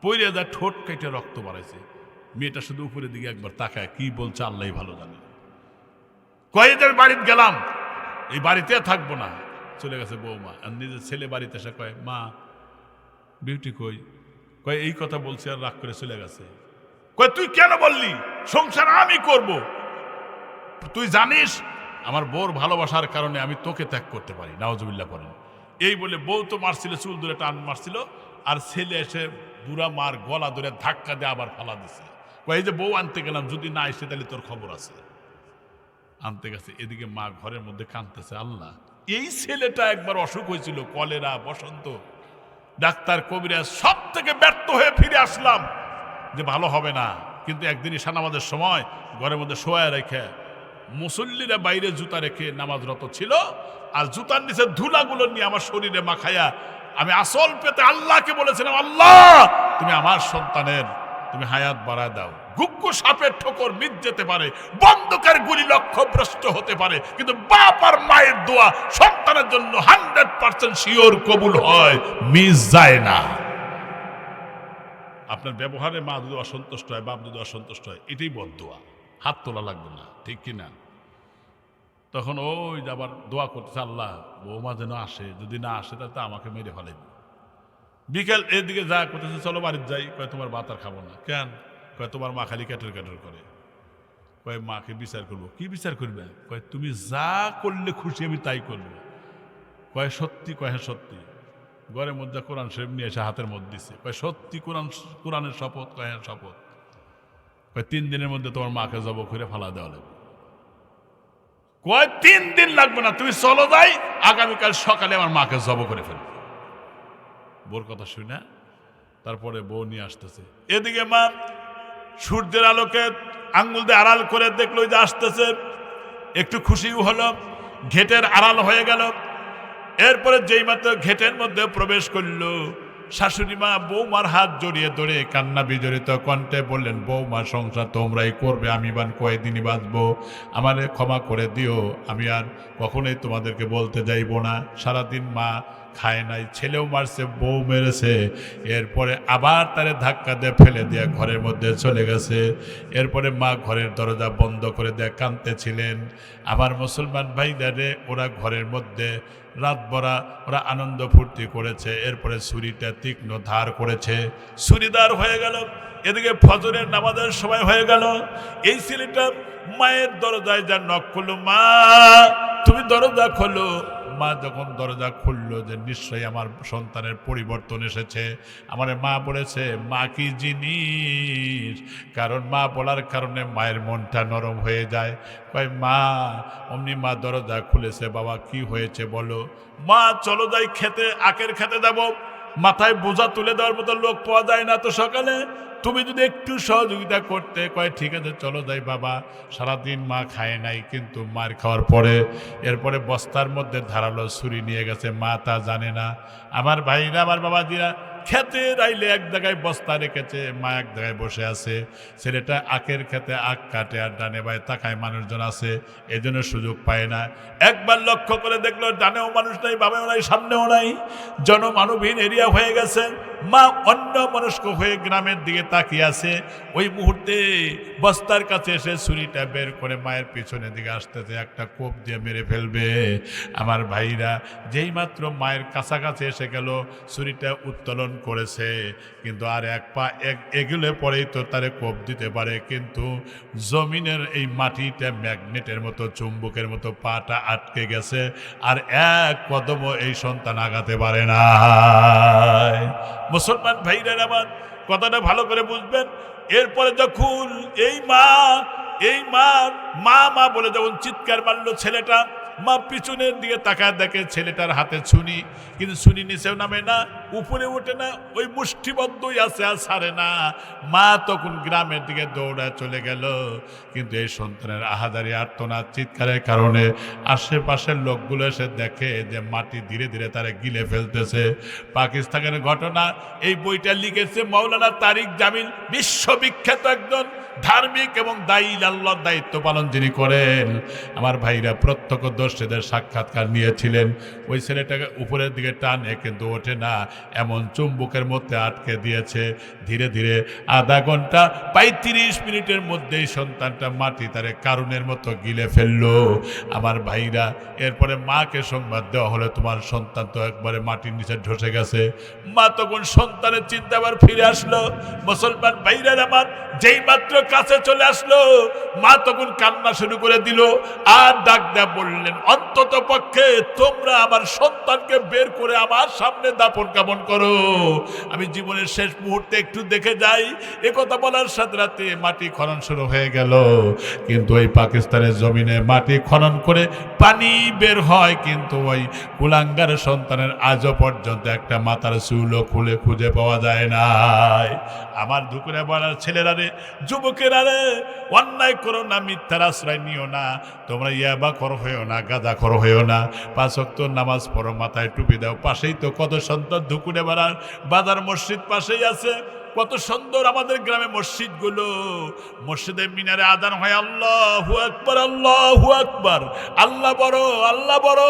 পইরে যা ঠোঁট কেটে রক্ত বাড়াইছে। মেয়েটা শুধু উপরের দিকে একবার তাকায়, কি বলছে আল্লাহ ভালো জানে। কয়েকদের বাড়িতে গেলাম, এই বাড়িতে থাকবো না, চলে গেছে বৌমা। আর নিজের ছেলে বাড়িতে এসে কয় মা বিউটি কই? কয় এই কথা বলছে আর রাগ করে চলে গেছে। কয় তুই কেন বললি? সংসার আমি করব, তুই জানিস আমার বউর ভালোবাসার কারণে আমি তোকে ত্যাগ করতে পারি, নাউজুবিল্লাহ করেন। এই বলে বউ তো মারছিল, চুল ধরে টান মারছিল, আর ছেলে এসে বুড়া মার গলা ধরে ধাক্কা দিয়ে আবার ফালা দিছে। কয় এই যে বউ আনতে গেলাম, যদি না এসে তাহলে তোর খবর আছে। আনতে গেছে, এদিকে মা ঘরের মধ্যে কাঁদতেছে। আল্লাহ, এই ছেলেটা একবার অসুখ হয়েছিল, কলেরা, বসন্ত, ডাক্তার কবিরাজ সব থেকে ব্যর্থ হয়ে ফিরে আসলাম যে ভালো হবে না, কিন্তু একদিন ঈশা নামাজের সময় ঘরের মধ্যে শোয়া রেখে মুসল্লিরা বাইরে জুতা রেখে নামাজরত ছিল, আর জুতার নিচে ধুলাগুলো নিয়ে আমার শরীরে মাখাইয়া আমি আসল পেতে আল্লাহকে বলেছিলাম, আল্লাহ তুমি আমার সন্তানের তুমি হায়াত বাড়ায় দাও। গুগ্গু সাপের ঠোকর মিট যেতে পারে, বন্দুকের গুলি লক্ষ্যভ্রষ্ট হতে পারে, কিন্তু বাপ আর মায়ের দোয়া সন্তানের জন্য 100% শিওর কবুল হয়, মিস যায় না। আপনার ব্যবহারে মা যদি অসন্তুষ্ট হয়, বাপ যদি অসন্তুষ্ট হয়, এটাই বদদোয়া, হাত তোলা লাগবে না, ঠিক কিনা? তখন ওই আবার দোয়া করতেছে, আল্লাহ বৌমা যেন আসে, যদি না আসে তাহলে আমাকে মেরে ফেলাইবে। বিকেল এদিকে যা করতেছে, চলো বাড়িতে যাই। কয় তোমার ভাত আর খাবো না। কেন? কয় তোমার মা খালি ক্যাটের ক্যাটের করে। কয় মাকে বিচার করবো। কি বিচার করবে? কয় তুমি যা করলে খুশি আমি তাই করবো। কয় সত্যি? কয় হ্যাঁ সত্যি। ঘরের মধ্যে কোরআন শরীফ নিয়ে এসে হাতের মধ্যে দিচ্ছে। কয় সত্যি কোরআনের শপথ? কয় হ্যাঁ শপথ। কয় 3 দিনের মধ্যে তোমার মাকে জব করে ফালা দেওয়া লাগবে। কয় 3 দিন লাগবে না, তুমি চলো যাই, আগামীকাল সকালে আমার মাকে জব করে ফেলবে। বোর কথা শুই না, তারপরে বউ নিয়ে আসতেছে। এদিকে মা সূর্যের আলোকে আঙ্গুল দিয়ে আড়াল করে দেখলো যে আসতেছে, একটু খুশিও হলো, ঘেটের আড়াল হয়ে গেল। এরপরে যেই মাত্র ঘেটের মধ্যে প্রবেশ করলো, শাশুড়ি মা বৌমার হাত জড়িয়ে ধরে কান্না বিজড়িত কণ্ঠে বললেন, বৌমা সংসার তোমরাই করবে, আমি বান কয়েকদিনই বাঁচবো, আমারে ক্ষমা করে দিও, আমি আর কখনোই তোমাদেরকে বলতে যাইব না। সারাদিন মা খায় নাই, ছেলেও মারছে, বউ মেরেছে, এরপরে আবার তারে ধাক্কা দিয়ে ফেলে দিয়ে ঘরের মধ্যে চলে গেছে। এরপরে মা ঘরের দরজা বন্ধ করে দিয়ে কাঁদতেছিলেন। আমার মুসলমান ভাইদারে ওরা ঘরের মধ্যে রাত ভরা ওরা আনন্দ ফুর্তি করেছে। এরপরে ছুরিটা তীক্ষ্ণ ধার করেছে, ছুরিদার হয়ে গেল। এদিকে ফজরের নামাজের সময় হয়ে গেল। এই ছেলেটা মায়ের দরজায় যা নক করলো, মা তুমি দরজা খোলো। মা যখন দরজা খুললো যে নিশ্চয়ই আমার সন্তানের পরিবর্তন এসেছে, আমার মা বলেছে মা কি জিনিস, কারণ মা বলার কারণে মায়ের মনটা নরম হয়ে যায়। কয় মা, অমনি মা দরজা খুলেছে, বাবা কি হয়েছে বলো। মা চলো যাই খেতে, আখের খেতে দেব, মাথায় বোঝা তুলে দেওয়ার মতো লোক পাওয়া যায় না তো সকালে, তুমি যদি একটু সহযোগিতা করতে। কয় ঠিক আছে চলো যাই বাবা। সারাদিন মা খায় নাই, কিন্তু মার খাওয়ার পরে এরপরে বস্তার মধ্যে ধারালো ছুরি নিয়ে গেছে, মা তা জানে না। আমার ভাইরা, আমার বাবাজিরা, খেতে রাইলে এক জায়গায় বস্তা রেখেছে, মা এক জায়গায় বসে আছে। ছেলেটা আখের খেতে আখ কাটে আর ডানে বায়ে তাকায় মানুষজন আছে, এজন্য সুযোগ পায় না। একবার লক্ষ্য করে দেখলো ডানেও মানুষ নাই, বামেও নাই, সামনেও নাই, জনমানবহীন এরিয়া হয়ে গেছে। মা অন্য মনস্ক হয়ে গ্রামের দিকে তাকিয়ে আছে। ওই মুহূর্তে বস্তার কাছে এসে ছুরিটা বের করে মায়ের পিছনের দিকে আসতেছে, একটা কোপ দিয়ে মেরে ফেলবে। আমার ভাইরা যেই মাত্র মায়ের কাছাকাছি এসে গেল, ছুরিটা উত্তোলন করেছে, কিন্তু আর এক পা এগুলো পরেই তো তারে কোপ দিতে পারে, কিন্তু জমিনের এই মাটিটা ম্যাগনেটের মতো, চুম্বকের মতো পাটা আটকে গেছে, আর এক কদমও এই সন্তান আগাতে পারে না। মুসলমান ভাইরা আমার কথাটা ভালো করে বুঝবেন। এরপরে যখন এই মা মা মা বলে যখন চিৎকার মারলো ছেলেটা, মা পিছনের দিকে তাকায় দেখে ছেলেটার হাতে ছুরি, কিন্তু ছুরি নিচেও নামে না, উপরে ওঠে না, ওই মুষ্টিবদ্ধই আছে আর ছাড়ে না। মা তখন গ্রামের দিকে দৌড়ায় চলে গেল, কিন্তু এই সন্তানের আহাজারি আর্তনাদ চিৎকারের কারণে আশেপাশের লোকগুলো এসে দেখে যে মাটি ধীরে ধীরে তারা গিলে ফেলতেছে। পাকিস্তানের ঘটনা, এই বইটা লিখেছে মাওলানা তারিক জামিল, বিশ্ববিখ্যাত একজন ধার্মিক এবং দায়ী, আল্লাহর দায়িত্ব পালন যিনি করেন। আমার ভাইরা প্রত্যক্ষদর্শীদের সাক্ষাৎকার নিয়েছিলেন। ওই ছেলেটাকে উপরের দিকে টানে কিন্তু ওঠে না, এমন চুম্বকের মধ্যে আটকে দিয়েছে। ধীরে ধীরে আধা ঘন্টা ৩৫ মিনিটের মধ্যেই সন্তানটা মাটি তারে কারণের মতো গিলে ফেললো। আমার ভাইরা এরপরে মাকে সংবাদ দেওয়া হলো, তোমার সন্তান তো একবারে মাটির নিচে ধসে গেছে। মা তখন সন্তানের চিন্তা আবার ফিরে আসলো। মুসলমান ভাইরা আমার যেই মাত্র কাছে চলে আসলো, মা তখন কান্না শুরু করে দিল আর ডাক দেয়া বললেন, অন্তত পক্ষে তোমরা আমার সন্তানকে বের করে আমার সামনে দাপন কাপন করো, আমি জীবনের শেষ মুহূর্তে একটু দেখে যাই। এ কথা বলার সাথে রাতে মাটি খনন শুরু হয়ে গেল। কিন্তু ওই পাকিস্তানের জমিনে মাটি খনন করে পানি বের হয়, কিন্তু ওই কুলাঙ্গার সন্তানের আজও পর্যন্ত একটা মাথার চুলও খুঁজে পাওয়া যায় নাই। আমার দুপুরে বলার ছেলেরা রে, যুবকেরা রে, অন্যায় করো না, মিথ্যার আশ্রয় নিও না, তোমরা ইয়াবা খর হয়েও না, গাঁজা খর হয়েও না, 5 ওয়াক্ত নামাজ পড়ো, মাথায় টুপি দাও। পাশেই তো কত সুন্দর ধুকুরে বেড়ার বাজার, মসজিদ পাশেই আছে, কত সুন্দর আমাদের গ্রামে মসজিদগুলো। মসজিদের মিনারে আযান হয়, আল্লাহু আকবার, আল্লাহু আকবার, আল্লাহ বড়, আল্লাহ বড়,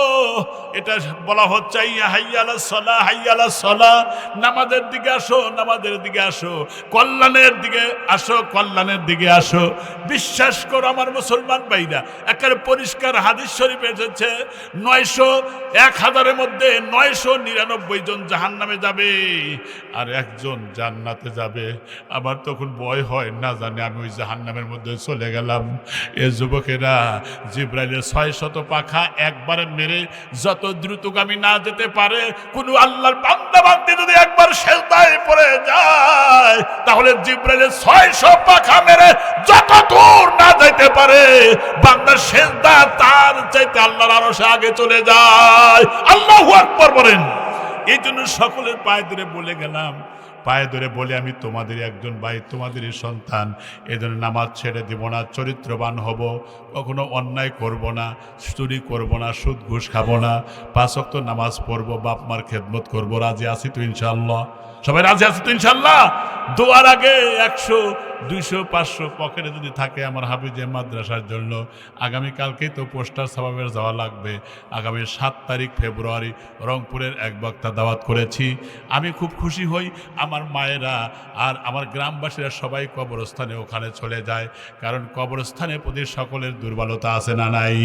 এটা বলা হচ্ছে হাইয়া আলাস সালাহ, হাইয়া আলাস সালাহ, নামাজের দিকে আসো, নামাজের দিকে আসো, কল্যাণের দিকে আসো, কল্যাণের দিকে আসো। বিশ্বাস করো আমার মুসলমান ভাইরা, একেবারে পরিষ্কার হাদিস শরীফে এসেছে 1000-এর মধ্যে 999 জন জাহান্নামে যাবে আর একজন জান্নাতে যাবে। আমার তখন ভয় হয়, না জানি আমি ওই জাহান্নামের মধ্যে চলে গেলাম। এ যুবকেরা, জিবরাইলের 600 পাখা একবারে মেরে যত দ্রুতগামী না যেতে পারে, কোন আল্লাহর বান্দা বান্দি যদি একবার সেজদায় পড়ে যায়, তাহলে জিবরাইলের 600 পাখা মেরে যত দূর না যাইতে পারে, বান্দার সেজদা তার চাইতে আল্লাহর আরশে আগে চলে যায়। আল্লাহু আকবার বলেন। এই জন্য সকলের পায়ে ধরে বলে গেলাম, পায়ে ধরে বলে আমি তোমাদের একজন ভাই, তোমাদেরই সন্তান, এই জন্য নামাজ ছেড়ে দিব না, চরিত্রবান হব, কখনো অন্যায় করব না, চুরি করব না, সুদ ঘুষ খাবো না, 5 ওয়াক্ত নামাজ পড়বো, বাপ মার খেদমত করবো। রাজি আছি তো ইনশাআল্লাহ? সবাই রাজি আছে তো ইনশাআল্লাহ? দোয়ার আগে 100, 200, 500 পকেটে যদি থাকে আমার হাফিজে মাদ্রাসার জন্য, আগামীকালকেই তো পোস্টার সাবাবের যাওয়া লাগবে। আগামী 7 তারিখ ফেব্রুয়ারি রংপুরের এক বক্তা দাওয়াত করেছি। আমি খুব খুশি হই, আমার মায়েরা আর আমার গ্রামবাসীরা সবাই কবরস্থানে ওখানে চলে যায়, কারণ কবরস্থানের প্রতি সকলের দুর্বলতা আছে না নাই?